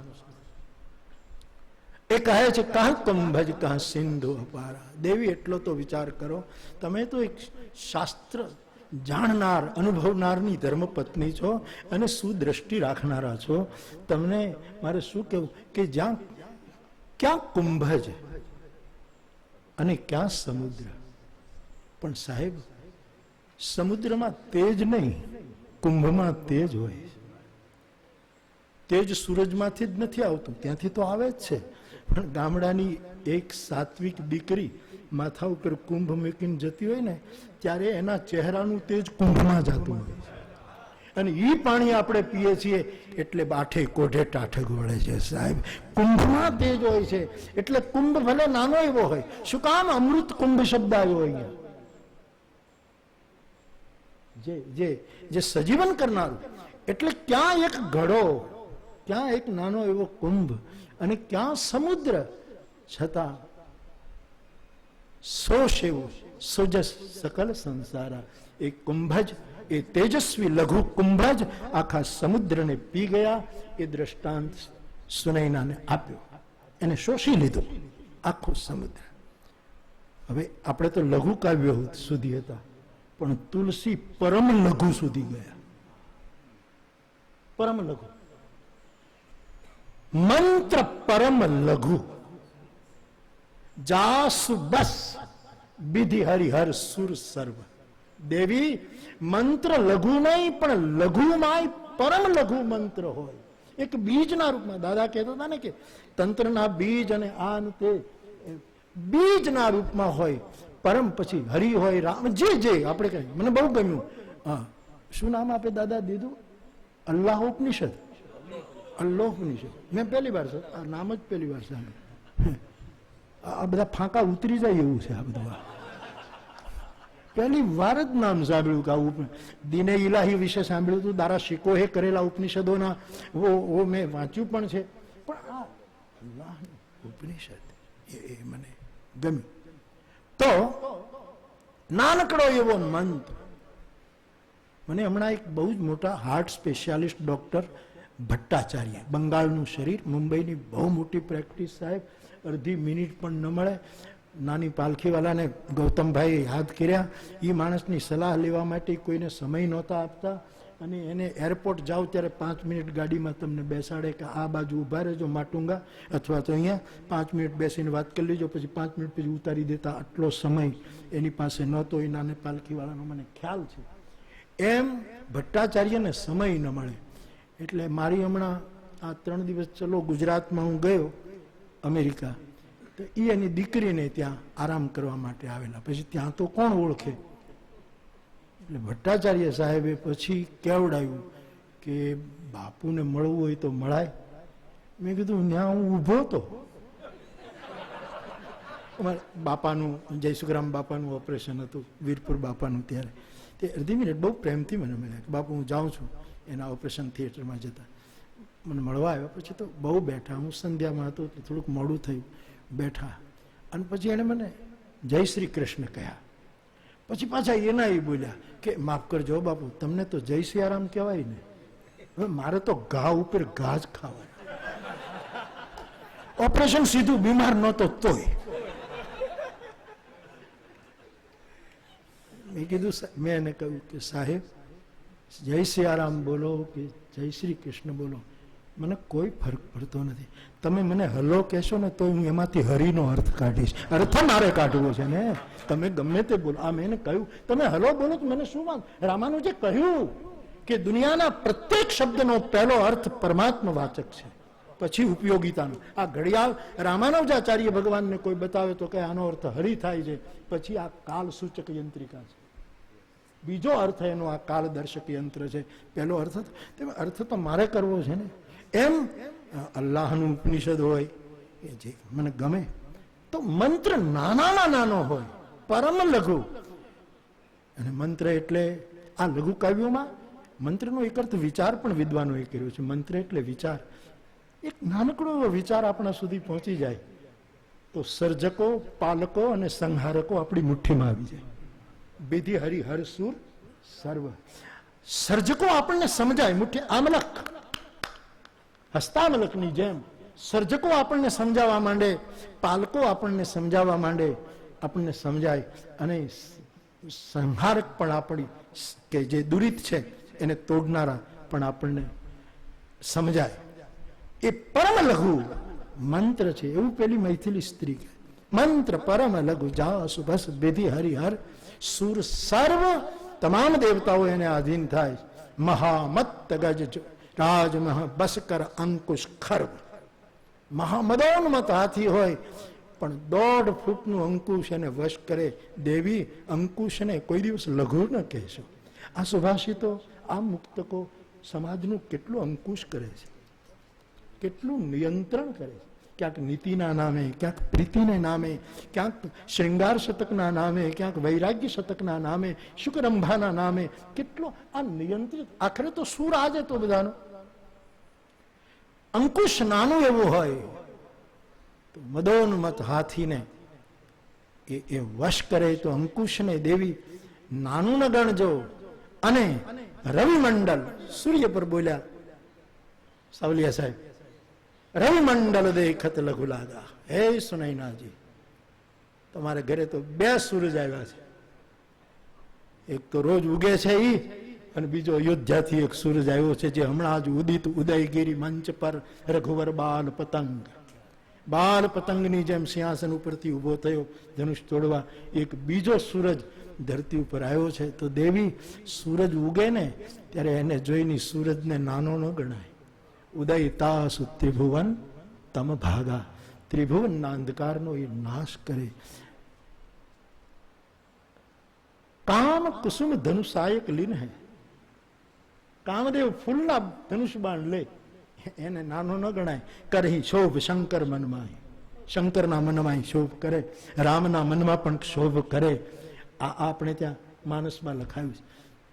એ કહે છે, કાં કુંભજ કાં સિંધુ અપારા. દેવી, એટલો તો વિચાર કરો, તમે તો એક શાસ્ત્ર જાણનાર, અનુભવનારની ધર્મપત્ની છો અને સુદ્રષ્ટિ રાખનારા છો. તમને મારે શું કહેવું કે જ્યાં ક્યાં કુંભજ અને ક્યાં સમુદ્ર. પણ સાહેબ, સમુદ્રમાં તેજ નહીં, કુંભમાં તેજ હોય. તેજ સૂરજમાંથી જ નથી આવતું, ત્યાંથી તો આવે જ છે. પણ ગામડાની એક સાત્વિક દીકરી માથા ઉપર કુંભ મૂકીને જતી હોય ને, ત્યારે એના ચહેરાનું તેજ કુંભમાં જતું હોય. અને એ પાણી આપણે પીએ છીએ એટલે બાઠે કોઢે ટાઠક વળે છે સાહેબ. કુંભમાં તેજ હોય છે. એટલે કુંભ ભલે નાનો એવો હોય, શું કામ અમૃત કુંભ શબ્દ આવ્યો અહીંયા? જે સજીવન કરનારું. એટલે ક્યાં એક ઘડો, ક્યાં એક નાનો એવો કુંભ અને ક્યાં સમુદ્ર, છતાં સો શેવું સુજસ સકલ સંસારા. એ કુંભજ, એ તેજસ્વી લઘુ કુંભજ આખા સમુદ્રને પી ગયા. એ દ્રષ્ટાંત સુનૈનાને આપ્યો, એને શોષી લીધું આખો સમુદ્ર. હવે આપણે તો લઘુ કાવ્યો સુધી હતા, પણ તુલસી પરમ લઘુ સુધી ગયા. પરમ લઘુ મંત્ર, પરમ લઘુ. જાસુ બસ વિધિ હરિહર સુર સર્વ. દેવી, મંત્ર લઘુ નહીં, પણ લઘુમાંય પરમ લઘુ મંત્ર હોય. એક બીજના રૂપમાં. દાદા કહેતા હતા ને કે તંત્રના બીજ અને આ તે બીજના રૂપમાં હોય. પરમ પછી હરિ હોય, રામ, જે આપણે કહીએ. મને બહુ ગમ્યું. હા, શું નામ આપે દાદા દીધું? અલ્લાહ ઉપનિષદ. અલ્લાહ ઉપનિષદ મેં પહેલી વાર આ નામ જ પહેલી વાર સાંભળ્યું. આ બધા ફાંકા ઉતરી જાય એવું છે આ બધું. પહેલી વાર જ નામ સાંભળ્યું કે આવું. દીને ઇલાહી વિશે સાંભળ્યું હતું, દારા શિકોહે કરેલા ઉપનિષદોના વો મેં વાંચ્યું પણ છે. પણ આ અલ્લાહ ઉપનિષદ એ મને ગમ્યું. તો નાનકડો એવો મંત્ર. મને હમણાં એક બહુ જ મોટા હાર્ટ સ્પેશિયાલિસ્ટ ડોક્ટર ભટ્ટાચાર્ય, બંગાળનું શરીર, મુંબઈની બહુ મોટી પ્રેક્ટિસ સાહેબ, અડધી મિનિટ પણ ન મળે. નાની પાલખીવાલાને ગૌતમભાઈએ યાદ કર્યા. એ માણસની સલાહ લેવા માટે કોઈને સમય નહોતા આપતા, અને એને એરપોર્ટ જાઓ ત્યારે 5 મિનિટ ગાડીમાં તમને બેસાડે કે આ બાજુ ઊભા રહેજો માટુંગા, અથવા તો અહીંયા 5 મિનિટ બેસીને વાત કરી લેજો, પછી 5 મિનિટ પછી ઉતારી દેતા. આટલો સમય એની પાસે નહોતો. એ નાની પાલખીવાળાનો મને ખ્યાલ છે. એમ ભટ્ટાચાર્યને સમય ન મળે. એટલે મારી હમણાં આ 3 દિવસ ચલો ગુજરાતમાં હું ગયો, અમેરિકા, તો એ એની દીકરીને ત્યાં આરામ કરવા માટે આવેલા. પછી ત્યાં તો કોણ ઓળખે? એટલે ભટ્ટાચાર્ય સાહેબે પછી કેવડાવ્યું કે બાપુને મળવું હોય તો મળાય. મેં કીધું ત્યાં હું ઊભો હતો. બાપાનું, જયસુખરામ બાપાનું ઓપરેશન હતું, વીરપુર બાપાનું. ત્યારે તે અડધી મિનિટ બહુ પ્રેમથી મને મળ્યા કે બાપુ હું જાઉં છું. એના ઓપરેશન થિયેટરમાં જતા મને મળવા આવ્યા. પછી તો બહુ બેઠા. હું સંધ્યામાં હતો એટલે થોડુંક મોડું થયું. બેઠા અને પછી એણે મને જય શ્રી કૃષ્ણ કહ્યા. પછી પાછા એના એ બોલ્યા કે માફ કરજો બાપુ, તમને તો જય સિયારામ કહેવાય ને, હવે મારે તો ઘા ઉપર ઘા જ ખાવાય. ઓપરેશન સીધું, બીમાર નહોતો તોય. મેં કીધું, મેં એને કહ્યું કે સાહેબ, જય સિયારામ બોલો કે જય શ્રી કૃષ્ણ બોલો, મને કોઈ ફરક પડતો નથી. તમે મને હલો કહેશો ને તો હું એમાંથી હરિનો અર્થ કાઢીશ. અર્થ મારે કાઢવો છે ને. તમે ગમે તે બોલો. આ મેં કહ્યું તમે હલો બોલો તો મને શું વાંધો? રામાનુજે કહ્યું કે દુનિયાના પ્રત્યેક શબ્દનો પહેલો અર્થ પરમાત્મા વાચક છે, પછી ઉપયોગિતાનો. આ ઘડિયાળ રામાનુજાચાર્ય ભગવાનને કોઈ બતાવે તો કે આનો અર્થ હરિ થાય છે, પછી આ કાલ સૂચક યંત્રિકા છે. બીજો અર્થ એનો આ કાલદર્શક યંત્ર છે. પહેલો અર્થ અર્થ તો મારે કરવો છે ને. એમ અલ્લાહનું ઉપનિષદ હોય એ જે મને ગમે. તો મંત્ર નાનામાં નાનો હોય, પરમ લઘુ. અને મંત્ર એટલે આ લઘુ કાવ્યોમાં મંત્રનો એક અર્થ વિચાર પણ વિદ્વાનોએ કર્યો છે. મંત્ર એટલે વિચાર. એક નાનકડો એવો વિચાર આપણા સુધી પહોંચી જાય તો સર્જકો, પાલકો અને સંહારકો આપણી મુઠ્ઠીમાં આવી જાય. વિધિ હરિહર સુર સર્વ. સર્જકો આપણને સમજાય. મુઠ્ઠી આમલક, હસ્તામલકની જેમ સર્જકો આપણને સમજાવવા માંડે, પાલકો આપણને સમજાવવા માંડે, આપણને સમજાય અને સંહારક પણ આપણી કે જે દુરિત છે એને તોડનારા પણ આપણને સમજાય. એ પરમ લઘુ મંત્ર છે. એવું પેલી મૈથિલી સ્ત્રી કહે, મંત્ર પરમ લઘુ જાસુ બસ વિધિ હરિહર સુર સર્વ તમામ દેવતાઓ એને આધીન થાય. મહામત્ત ગજ રાજમહ બસકર અંકુશ ખર્વ. મહામદોન્મત હાથી હોય પણ 1.5 ફૂટનું અંકુશ એને વશ કરે. દેવી અંકુશને કોઈ દિવસ લઘુ ન કહેશો. આ સુભાષિતો, આ મુક્તકો સમાજનું કેટલું અંકુશ કરે છે, કેટલું નિયંત્રણ કરે છે. ક્યાંક નીતિના નામે, ક્યાંક પ્રીતિને નામે, ક્યાંક શ્રૃંગાર શતકના નામે, ક્યાંક વૈરાગ્ય શતકના નામે, શુકરંભાના નામે કેટલો આ નિયંત્રિત. આખરે તો સુર આજે તો બધાનો અંકુશ નાનું એવું હોય તો મદોન્મત હાથીને એ વશ કરે. તો અંકુશને દેવી નાનું ન ગણજો. અને રવિમંડલ, સૂર્ય પર બોલ્યા સાવલિયા સાહેબ, રવિમંડલ દેખત લઘુ લાગા. હે સુનૈનાજી, તમારે ઘરે તો 2 સૂરજ આવ્યા છે. એક તો રોજ ઉગે છે ઈ, અને બીજો અયોધ્યાથી એક સૂરજ આવ્યો છે જે હમણાં જ ઉદિત ઉદયગીરી મંચ પર રઘુવર બાલ પતંગ, બાલ પતંગની જેમ સિંહાસન ઉપરથી ઉભો થયો ધનુષ તોડવા. એક બીજો સૂરજ ધરતી ઉપર આવ્યો છે. તો દેવી સૂરજ ઉગે ને ત્યારે એને જોઈને સૂરજને નાનો ન ગણાય. ઉદયતાસુ ત્રિભુવન તમ ભાગા. ત્રિભુવનના અંધકારનો એ નાશ કરે. કામ કુસુમ ધનુષાયક લીન હૈ. કામદેવ ફૂલના ધનુષ બાણ લે, એને નાનો ન ગણાય. કરહી શોભ શંકર મનમાં, શંકરના મનમાં શોભ કરે, રામના મનમાં પણ શોભ કરે. આ આપણે ત્યાં માનસમાં લખાયું છે.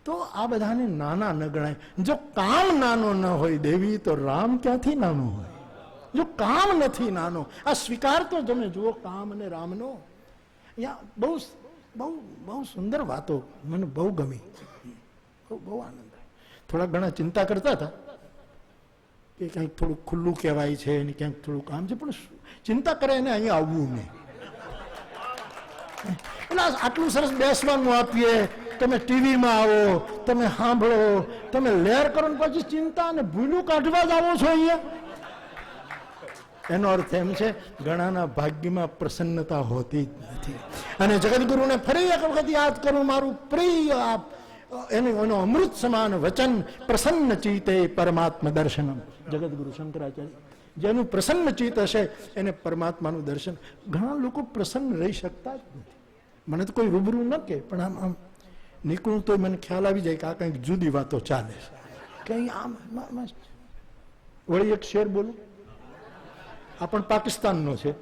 તો આ બધાને નાના ન ગણાય. જો કામ નાનો ન હોય દેવી, તો રામ ક્યાંથી નાનો હોય? જો કામ નથી નાનો, આ સ્વીકાર તો તમે જુઓ કામ અને રામનો. અહીંયા બહુ બહુ બહુ સુંદર વાતો મને બહુ ગમી, બહુ આનંદ. થોડા ઘણા ચિંતા કરતા હતા કે ક્યાંક થોડું ખુલ્લું કહેવાય છે ને ક્યાંક થોડું કામ છે, પણ ચિંતા કરે એને અહીંયા આવવું નહીં. એટલે આટલું સરસ બેસવાનું આપીએ, તમે ટીવીમાં આવો, તમે સાંભળો, તમે લેર કરો ને પછી ચિંતા અને ભૂલું કાઢવા જ આવો છો અહીંયા. એનો અર્થ એમ છે ઘણાના ભાગ્યમાં પ્રસન્નતા હોતી જ નથી. અને જગદગુરુને ફરી એક વખત યાદ કરું, મારું પ્રિય આપ એનો અમૃત સમાન વચન, પ્રસન્ન ચિત્તે પરમાત્મા દર્શનમ. જગદગુરુ શંકરાચાર્ય, જેનું પ્રસન્ન ચિત્ત હશે એને પરમાત્માનું દર્શન. ઘણા લોકો પ્રસન્ન રહી શકતા જ નથી. મને તો કોઈ રૂબરૂ ન કે, પણ આમ નીકળું તો મને ખ્યાલ આવી જાય કે આ કંઈક જુદી વાતો ચાલે છે. કઈ આમ વળી એક શેર બોલું, આ પણ પાકિસ્તાનનો છે.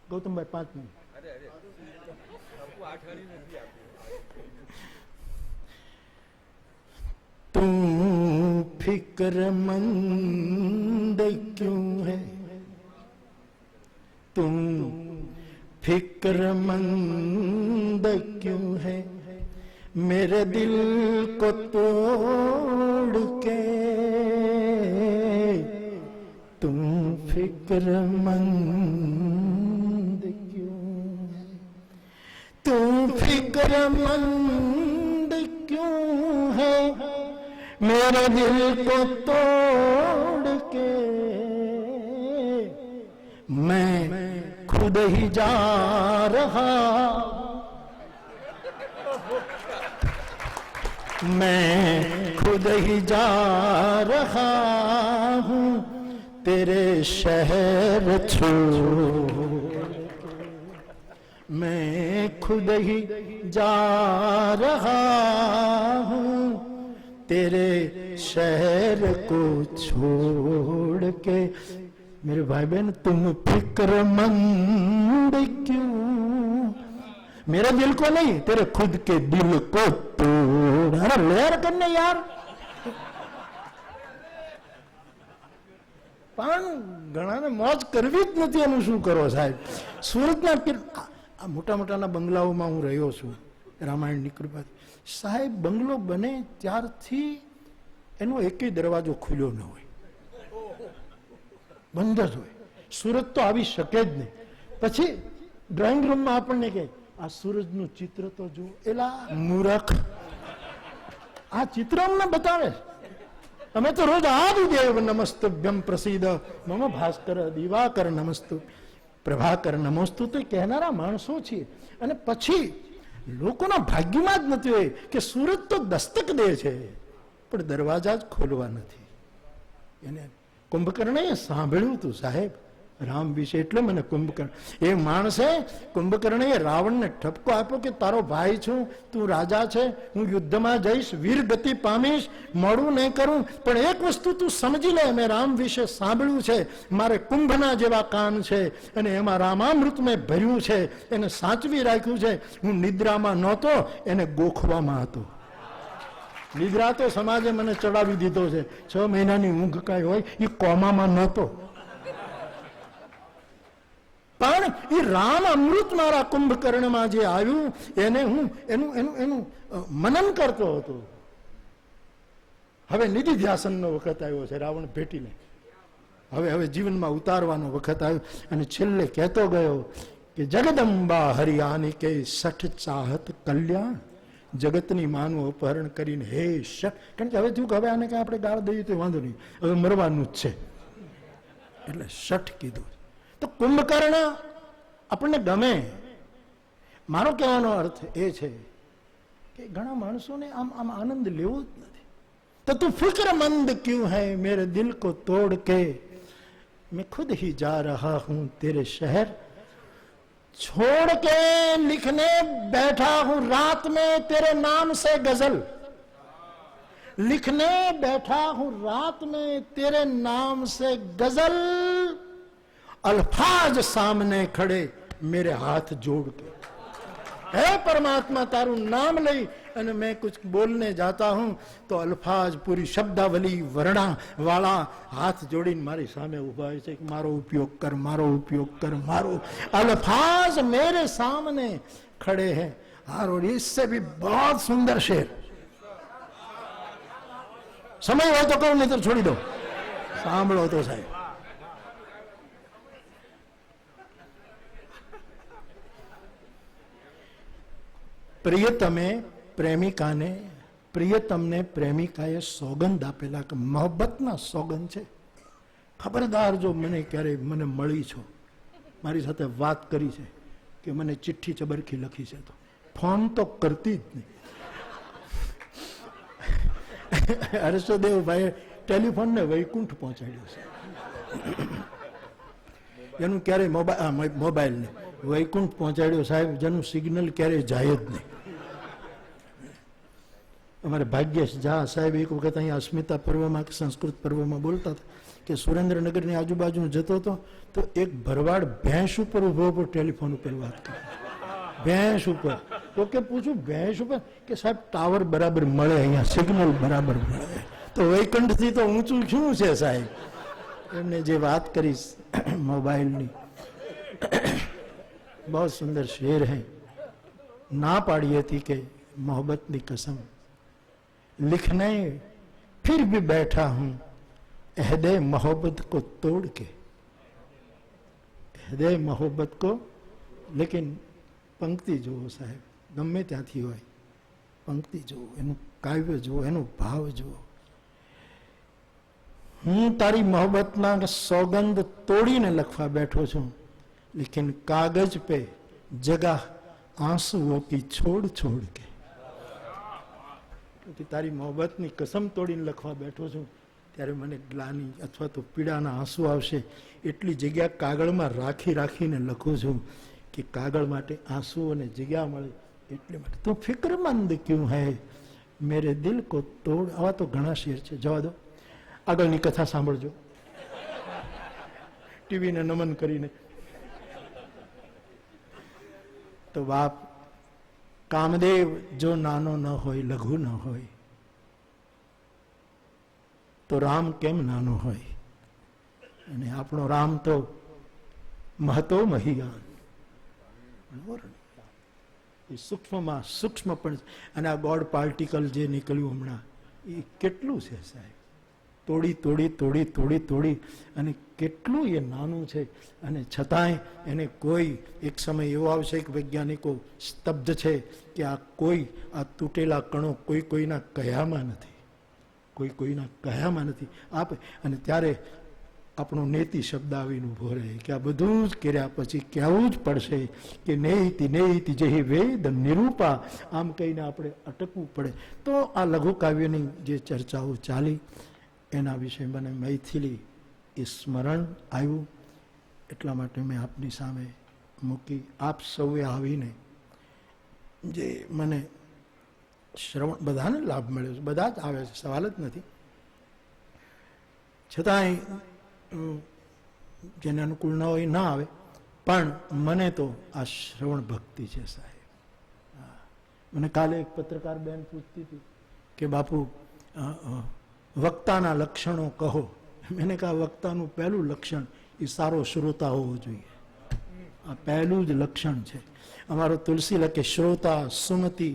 ગૌતમભાઈ 5 મિનિટ. તું फिक्रमंद क्यों है, तुम फिक्रमंद क्यों है, मेरे दिल को तोड़ के तुम फिक्रमंद क्यों है, तुम फिक्रमंद क्यों है, मेरे दिल को तोड़ के मैं खुद ही जा रहा, मैं खुद ही जा रहा हूँ तेरे शहर छोड़, मैं खुद ही जा रहा हूँ तेरे शहर को छोड़ के. मेरे भाई बहन तुम फिक्रमंद क्यों, मेरे दिल को नहीं तेरे खुद के दिल को तोड़. अरे लेर करने यार. પણ ઘણાને મોજ કરવી જ નથી, એનું શું કરો સાહેબ? સુરતના આ મોટા મોટાના બંગલાઓમાં હું રહ્યો છું રામાયણની કૃપાથી. સાહેબ, બંગલો બને ત્યારથી એનો એકેય દરવાજો ખુલ્યો ન હોય, બંધ જ હોય. સુરત તો આવી શકે જ નહીં. પછી ડ્રોઈંગ રૂમમાં આપણને કહે, આ સૂરજનું ચિત્ર તો જુઓ. એલા મૂરખ, આ ચિત્ર અમને બતાવે. અમે તો રોજ આદિદેવ નમસ્તુભ્યમ પ્રસિદ્ધ મમ ભાસ્કર દિવાકર નમસ્તુ પ્રભાકર નમસ્તુ તો કહેનારા માણસો છીએ. અને પછી લોકોના ભાગ્યમાં જ નથી હોય કે સૂરજ તો દસ્તક દે છે પણ દરવાજા જ ખોલવા નથી. એને કુંભકર્ણએ સાંભળ્યું હતું સાહેબ રામ વિશે, એટલે મને કુંભકર્ણ, એ માણસે કુંભકર્ણએ રાવણને ઠપકો આપ્યો કે તારો ભાઈ છું, તું રાજા છે, હું યુદ્ધમાં જઈશ, વીર ગતિ પામીશ, મોડું નહીં કરું, પણ એક વસ્તુ તું સમજી લે, મેં રામ વિશે સાંભળ્યું છે, મારે કુંભના જેવા કાન છે અને એમાં રામામૃત મેં ભર્યું છે, એને સાચવી રાખ્યું છે. હું નિદ્રામાં નહોતો, એને ગોખવામાં હતો. નિદ્રા તો સમાજે મને ચડાવી દીધો છે. 6 મહિનાની ઊંઘ કાંઈ હોય, એ કોમામાં નહોતો. પણ એ રામ અમૃત મારા કુંભકર્ણમાં જે આવ્યું એને હું એનું મનન કરતો હતો. હવે નિધિ ધ્યાસનનો વખત આવ્યો છે રાવણ ભેટીને. હવે જીવનમાં ઉતારવાનો વખત આવ્યો અને છેલ્લે કહેતો ગયો કે જગદંબા હરિયાની કે સઠ ચાહત કલ્યાણ. જગતની માનું અપહરણ કરીને હે શઠ, કારણ કે હવે થયું કે હવે આને કાંઈ આપણે ગાળ દઈએ તો વાંધો નહીં, હવે મરવાનું જ છે, એટલે શઠ કીધું. તો કુંભકર્ણ આપણને ગમે. મારો કહેવાનો અર્થ એ છે કે ઘણા માણસોને આમ આનંદ લેવો જ નથી. તો તું ફિક્રમંદ ક્યું હૈ મેરે દિલ કો તોડ કે, मैं खुद ही जा रहा हूं तेरे शहर, छोड़ के लिखने बैठा हूं रात में तेरे नाम से गजल, लिखने बैठा हूं रात में तेरे नाम से गजल, अल्फाज सामने खड़े मेरे हाथ जोड़ के. हे परमात्मा, तारू नाम लई અને मैं कुछ बोलने जाता हूं तो अल्फाज पूरी शब्दावली वर्णा वाला हाथ जोड़ीने मारी सामे उभा है कि मारो उपयोग कर, मारो उपयोग कर, मारो. अल्फाज मेरे सामने खड़े हैं. और इससे भी बहुत सुंदर शेर, समय हो तो कहूं नहीं तो छोड़ी दो, सांभळो तो साहेब. પ્રિયતમે પ્રેમિકાને, પ્રિયતમને પ્રેમિકાએ સોગંદ આપેલા કે મોહબ્બતના સોગંદ છે, ખબરદાર જો મને ક્યારેય મને મળી છો, મારી સાથે વાત કરી છે કે મને ચિઠ્ઠી ચબરખી લખી છે, તો ફોન તો કરતી જ નહીં. હર્ષદેવભાઈએ ટેલિફોનને વૈકુંઠ પહોંચાડ્યો છે. એનું ક્યારેય મોબાઈલને વૈકુંઠ પહોંચાડ્યો સાહેબ, જેનું સિગ્નલ ક્યારેય જાય જ નહીં. અમારે ભાગ્યેશ ઝા સાહેબ એક વખત અહીંયા અસ્મિતા પર્વમાં કે સંસ્કૃત પર્વમાં બોલતા હતા કે સુરેન્દ્રનગરની આજુબાજુ જતો હતો તો એક ભરવાડ ભેંસ ઉપર ઉભો ટેલિફોન ઉપર વાત કરે. ભેંસ ઉપર તો કે પૂછું ભેંસ ઉપર કે સાહેબ ટાવર બરાબર મળે, અહીંયા સિગ્નલ બરાબર મળે. તો વૈકુંઠથી તો ઊંચું શું છે સાહેબ. એમને જે વાત કરી મોબાઈલની, બહુ સુંદર શેર હૈ. ના પાડી હતી કે મોહબ્બતની કસમ, लिखने फिर भी बैठा हूं अहदे मोहब्बत को तोड़ के, अहदे मोहब्बत को. लेकिन पंक्ति જુઓ સાહેબ, ગમે ત્યાંથી હોય, પંક્તિ જુઓ, એનું કાવ્ય જુઓ, એનો ભાવ જુઓ. હું તારી મોહબ્બતના સોગંદ તોડીને લખવા બેઠો છું, लेकिन कागज पे जगह आंसुओं की छोड़ छोड़ के. તારી મોહબ્બતની કસમ તોડીને લખવા બેઠો છું ત્યારે મને ગ્લાની અથવા તો પીડાના આંસુ આવશે એટલી જગ્યા કાગળમાં રાખીને લખું છું કે કાગળ માટે આંસુઓને જગ્યા મળે એટલે માટે. તું ફિક્રમંદ ક્યું હૈ મેરે દિલ કો તોડ. આવા તો ઘણા શેર છે, જવા દો, આગળની કથા સાંભળજો ટીવીને નમન કરીને. તો બાપ કામદેવ જો નાનો ન હોય, લઘુ ન હોય, તો રામ કેમ નાનો હોય? અને આપણો રામ તો મહતો મહિયાન, એ સૂક્ષ્મમાં સૂક્ષ્મ પણ. અને આ ગોડ પાર્ટિકલ જે નીકળ્યું હમણાં એ કેટલું છે સાહેબ, તોડી તોડી તોડી તોડી તોડી અને કેટલું એ નાનું છે. અને છતાંય એને કોઈ એક સમય એવો આવશે કે વૈજ્ઞાનિકો સ્તબ્ધ છે કે આ તૂટેલા કણો કોઈ કોઈના કયામાં નથી, કોઈ કોઈના કયામાં નથી. અને ત્યારે આપણો નેતિ શબ્દ આવીને ઉભો રહે કે આ બધું જ કર્યા પછી કહેવું જ પડશે કે નેતિ નેતિ જેહી વેદ નિરૂપા, આમ કહીને આપણે અટકવું પડે. તો આ લઘુ કાવ્યની જે ચર્ચાઓ ચાલી એના વિશે મને મૈથિલી એ સ્મરણ આવ્યું, એટલા માટે મેં આપની સામે મૂકી. આપ સૌએ આવીને જે મને શ્રવણ, બધાને લાભ મળ્યો છે, બધા જ આવે છે, સવાલ જ નથી. છતાંય જેને અનુકૂળ ન હોય ના આવે, પણ મને તો આ શ્રવણ ભક્તિ છે સાહેબ. મને કાલે એક પત્રકાર બેન પૂછતી હતી કે બાપુ વક્તાના લક્ષણો કહો. મેને કહા વક્તાનું પહેલું લક્ષણ એ સારો શ્રોતા હોવો જોઈએ. આ પહેલું જ લક્ષણ છે. અમારો તુલસી લખે શ્રોતા સુમતિ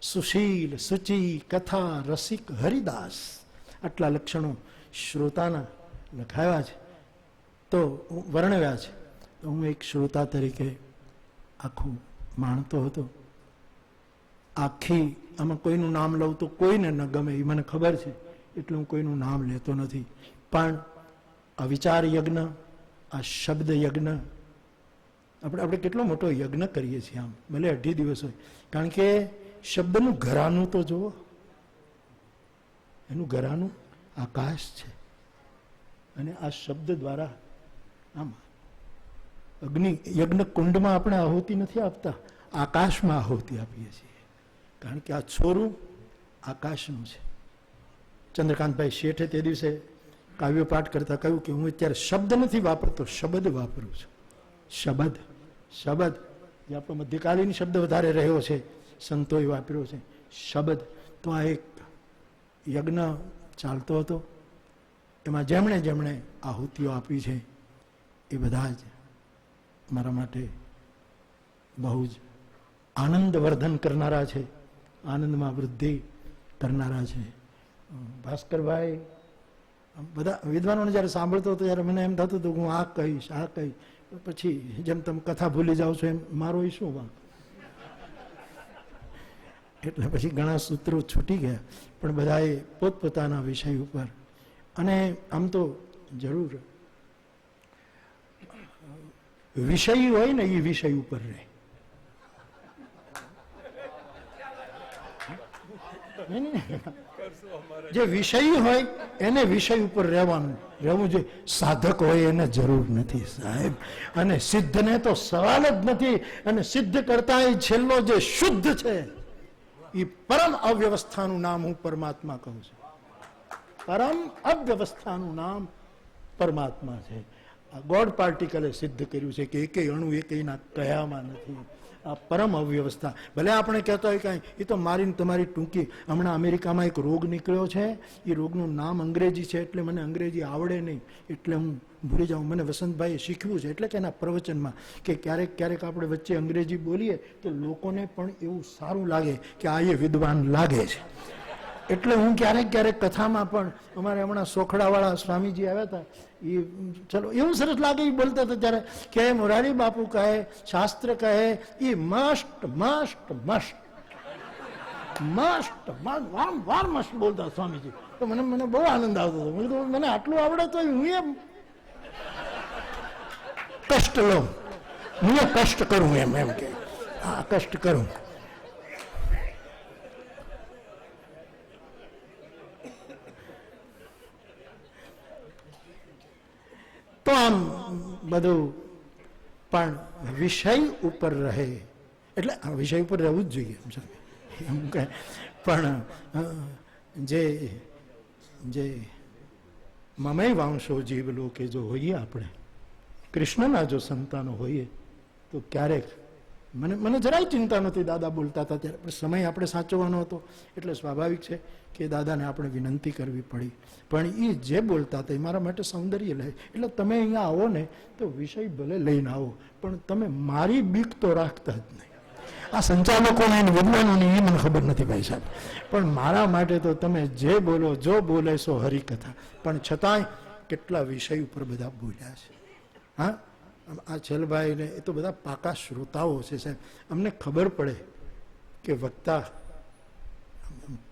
સુશીલ સુચિ કથા રસિક હરિદાસ, આટલા લક્ષણો શ્રોતાના લખાવ્યા છે, તો વર્ણવ્યા છે. તો હું એક શ્રોતા તરીકે આખું માણતો હતો. આખી આમાં કોઈનું નામ લઉં તો કોઈને ન ગમે એ મને ખબર છે, એટલે હું કોઈનું નામ લેતો નથી. પણ આ વિચાર યજ્ઞ, આ શબ્દ યજ્ઞ, આપણે કેટલો મોટો યજ્ઞ કરીએ છીએ આમ, ભલે 18 દિવસ હોય. કારણ કે શબ્દનું ઘરાનું તો જુઓ, એનું ઘરાનું આકાશ છે. અને આ શબ્દ દ્વારા આમ અગ્નિ યજ્ઞ કુંડમાં આપણે આહુતિ નથી આપતા, આકાશમાં આહુતિ આપીએ છીએ. કારણ કે આ છોરું આકાશનું છે. ચંદ્રકાંતભાઈ શેઠે તે દિવસે કાવ્ય પાઠ કરતા કહ્યું કે હું અત્યારે શબ્દ નથી વાપરતો, શબ્દ વાપરું છું. શબ્દ શબ્દ જે આપણો મધ્યકાલીન શબ્દ વધારે રહ્યો છે, સંતોએ વાપર્યો છે શબ્દ. તો આ એક યજ્ઞ ચાલતો હતો, એમાં જેમણે જેમણે આહુતિઓ આપી છે એ બધા જ મારા માટે બહુ જ આનંદવર્ધન કરનારા છે, આનંદમાં વૃદ્ધિ કરનારા છે. ભાસ્કરભાઈ બધા વિદ્વાનોને જ્યારે સાંભળતો હતો ત્યારે મને એમ થતું હતું કે હું આ કહીશ આ કહીશ, પછી જેમ તમે કથા ભૂલી જાઓ છો એમ મારો એ શું વાંક. એટલે પછી ઘણા સૂત્રો છૂટી ગયા, પણ બધાએ પોતપોતાના વિષય ઉપર. અને આમ તો જરૂર વિષય હોય ને એ વિષય ઉપર રહે. જે વિષય હોય એને વિષય ઉપર રહેવું જોઈએ. સાધક હોય એને જરૂર નથી સાહેબ. અને સિદ્ધને તો સવાલ જ નથી. અને સિદ્ધ કરતા એ છેલ્લો જે શુદ્ધ છે એ પરમ અવ્યવસ્થાનું નામ હું પરમાત્મા કહું છું. પરમ અવ્યવસ્થાનું નામ પરમાત્મા છે. આ ગોડ પાર્ટિકલે સિદ્ધ કર્યું છે કે એકેય અણુ એકેયના કયામાં નથી. આ પરમ અવ્યવસ્થા. ભલે આપણે કહેતા હોય કાંઈ એ તો મારીને તમારી ટૂંકી. હમણાં અમેરિકામાં એક રોગ નીકળ્યો છે, એ રોગનું નામ અંગ્રેજી છે, એટલે મને અંગ્રેજી આવડે નહીં, એટલે હું ભૂલી જાઉં. મને વસંતભાઈએ શીખવું છે, એટલે કે એના પ્રવચનમાં કે ક્યારેક ક્યારેક આપણે વચ્ચે અંગ્રેજી બોલીએ તો લોકોને પણ એવું સારું લાગે કે આ એ વિદ્વાન લાગે છે. એટલે હું ક્યારેક ક્યારેક કથામાં પણ, અમારે હમણાં સોખડાવાળા સ્વામીજી આવ્યા હતા, એ ચલો એવું સરસ લાગે એ બોલતા હતા ત્યારે કે મોરારી બાપુ કહે, શાસ્ત્ર કહે, એ મસ્ત મસ્ત મસ્ત મસ્ત વાર મસ્ત બોલતા સ્વામીજી. તો મને બહુ આનંદ આવતો હતો. મેં કીધું મને આટલું આવડે તો હું એમ કષ્ટ લઉં, હું એ કષ્ટ કરું, એમ કે હા કષ્ટ કરું. તો આમ બધું પણ વિષય ઉપર રહે, એટલે વિષય ઉપર રહેવું જ જોઈએ એમ કે. પણ જે મમય વાંશો જીવ લોકે જો હોઈએ આપણે, કૃષ્ણના જો સંતાનો હોઈએ, તો ક્યારેક મને મને જરાય ચિંતા નથી દાદા બોલતા હતા ત્યારે, પણ સમય આપણે સાચવવાનો હતો એટલે સ્વાભાવિક છે કે દાદાને આપણે વિનંતી કરવી પડી. પણ એ જે બોલતા હતા એ મારા માટે સૌંદર્ય લે. એટલે તમે અહીંયા આવો ને તો વિષય ભલે લઈને આવો, પણ તમે મારી બીક તો રાખતા જ નહીં. આ સંચાલકોને અને વિદ્વાનોને એ મને ખબર નથી ભાઈ સાહેબ, પણ મારા માટે તો તમે જે બોલો, જો બોલે સો હરિકથા. પણ છતાંય કેટલા વિષય ઉપર બધા બોલ્યા છે. હા, આ છેલભાઈ ને એ તો બધા પાકા શ્રોતાઓ છે સાહેબ. અમને ખબર પડે કે વક્તા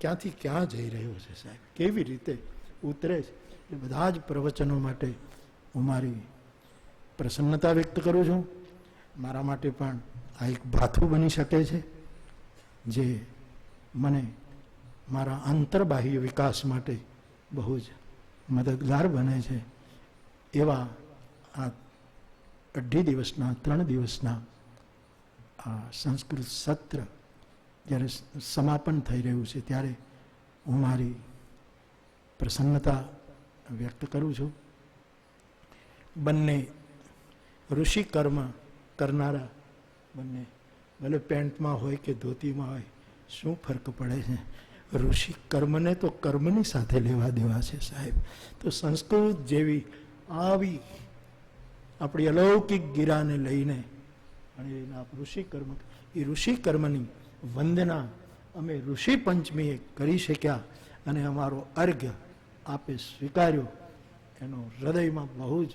ક્યાંથી ક્યાં જઈ રહ્યો છે સાહેબ, કેવી રીતે ઉતરે છે. એ બધા જ પ્રવચનો માટે હું મારી પ્રસન્નતા વ્યક્ત કરું છું. મારા માટે પણ આ એક ભાથું બની શકે છે જે મને મારા આંતરબાહ્ય વિકાસ માટે બહુ જ મદદગાર બને છે. એવા આ 2 દિવસના 3 દિવસના આ સંસ્કૃત સત્ર જ્યારે સમાપન થઈ રહ્યું છે ત્યારે હું મારી પ્રસન્નતા વ્યક્ત કરું છું. બંને ઋષિ કર્મ કરનારા બંને ભલે પેન્ટમાં હોય કે ધોતીમાં હોય, શું ફરક પડે છે? ઋષિ કર્મને તો કર્મની સાથે લેવા દેવા છે સાહેબ. તો સંસ્કૃત જેવી આવી આપણી અલૌકિક ગિરાને લઈને અને એના ઋષિ કર્મ, એ ઋષિ કર્મની વંદના અમે ઋષિ પંચમીએ કરી શક્યા અને અમારો અર્ઘ્ય આપે સ્વીકાર્યો, એનો હૃદયમાં બહુ જ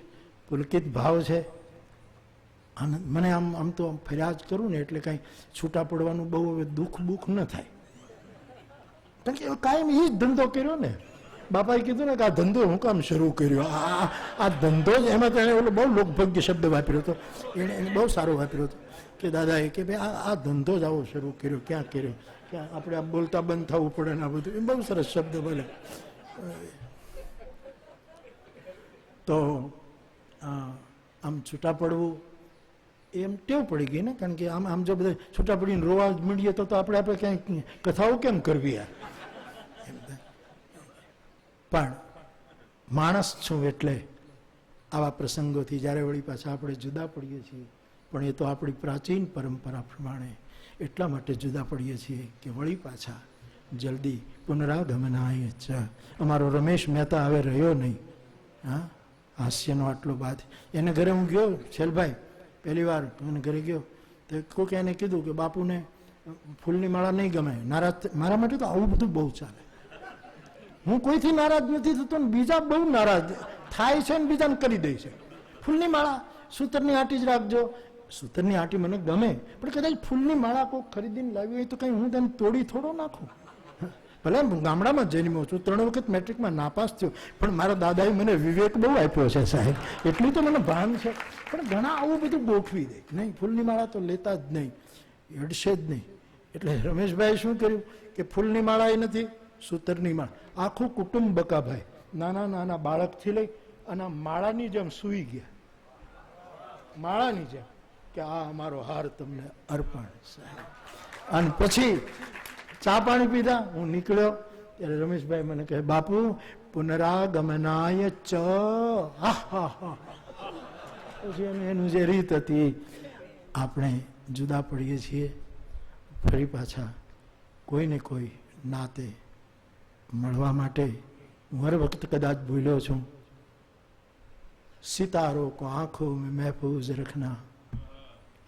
પુલકિત ભાવ છે. આનંદ મને આમ તો ફરિયાદ કરું ને એટલે કાંઈ છૂટા પડવાનું બહુ હવે દુઃખ ન થાય, કારણ કે કાયમ એ જ ધંધો કર્યો ને. બાપાએ કીધું ને કે આ ધંધો હું કામ શરૂ કર્યો, આ ધંધો જ. એમાં તેણે ઓલો બહુ લોકભગ્ય શબ્દ વાપર્યો હતો, એને બહુ સારો વાપર્યો હતો કે દાદાએ કે ભાઈ આ ધંધો જ આવો શરૂ કર્યો. ક્યાં કર્યો? ક્યાં આપણે આ બોલતા બંધ થવું પડે ને આ બધું. એ બહુ સરસ શબ્દ બોલે. તો આમ છૂટા પડવું એમ ટેવ પડી ગઈ ને, કારણ કે આમ જો બધા છૂટા પડીને રોવા મળીએ તો આપણે ક્યાંય કથાઓ કેમ કરવી યાર. પણ માણસ છું એટલે આવા પ્રસંગોથી જ્યારે વળી પાછા આપણે જુદા પડીએ છીએ, પણ એ તો આપણી પ્રાચીન પરંપરા પ્રમાણે એટલા માટે જુદા પડીએ છીએ કે વળી પાછા જલ્દી પુનરાગમનાય ચ. અમારો રમેશ મહેતા હવે રહ્યો નહીં. હા, હાસ્યનો આટલો બાદ એને ઘરે હું ગયો છેલભાઈ, પહેલી વાર એને ઘરે ગયો તો કોઈક એને કીધું કે બાપુને ફૂલની માળા નહીં ગમે, નારાજ. મારા માટે તો આવું બધું બહુ ચાલે. હું કોઈથી નારાજ નથી થતો ને બીજા બહુ નારાજ થાય છે ને બીજાને કરી દે છે. ફૂલની માળા સૂતરની આંટી જ રાખજો. સૂતરની આંટી મને ગમે, પણ કદાચ ફૂલની માળા કોઈ ખરીદીને લાવી હોય તો કંઈ હું તેને તોડી થોડો નાખું. ભલે ગામડામાં જન્મ્યો છું, 3 વખત મેટ્રિકમાં નાપાસ થયો, પણ મારા દાદાએ મને વિવેક બહુ આપ્યો છે સાહેબ, એટલું તો મને ભાન છે. પણ ઘણા આવું બધું ગોઠવી દે, નહીં ફૂલની માળા તો લેતા જ નહીં, એડશે જ નહીં. એટલે રમેશભાઈ શું કર્યું કે ફૂલની માળા એ નથી, સૂતરની માળા. આખું કુટુંબ બકાભાઈ નાના નાના બાળકથી લઈ અને માળાની જેમ સૂઈ ગયા, માળાની જેમ કે આ અમારો હાર તમને અર્પણ સાહેબ. અને પછી ચા પાણી પીધા, હું નીકળ્યો ત્યારે રમેશભાઈ મને કહે બાપુ પુનરાગમનાય ચ. પછી એનું જે રીત હતી, આપણે જુદા પડીએ છીએ ફરી પાછા કોઈને કોઈ નાતે મળવા માટે. હું હર વખત કદાચ ભૂલ્યો છું. सितारों को आंखों में महफूज रखना.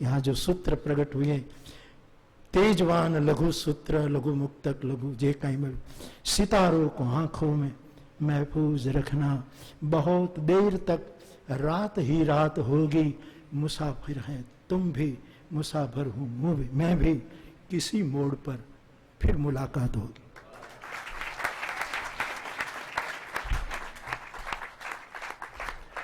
यहाँ जो सूत्र प्रकट हुए, तेजवान लघु सूत्र, लघु मुक्तक, लघु जे कहीं में, सितारों को आंखों में महफूज रखना. बहुत देर तक रात ही रात होगी, मुसाफिर हैं तुम भी, मुसाफिर हूँ मैं भी, किसी मोड़ पर फिर मुलाकात होगी.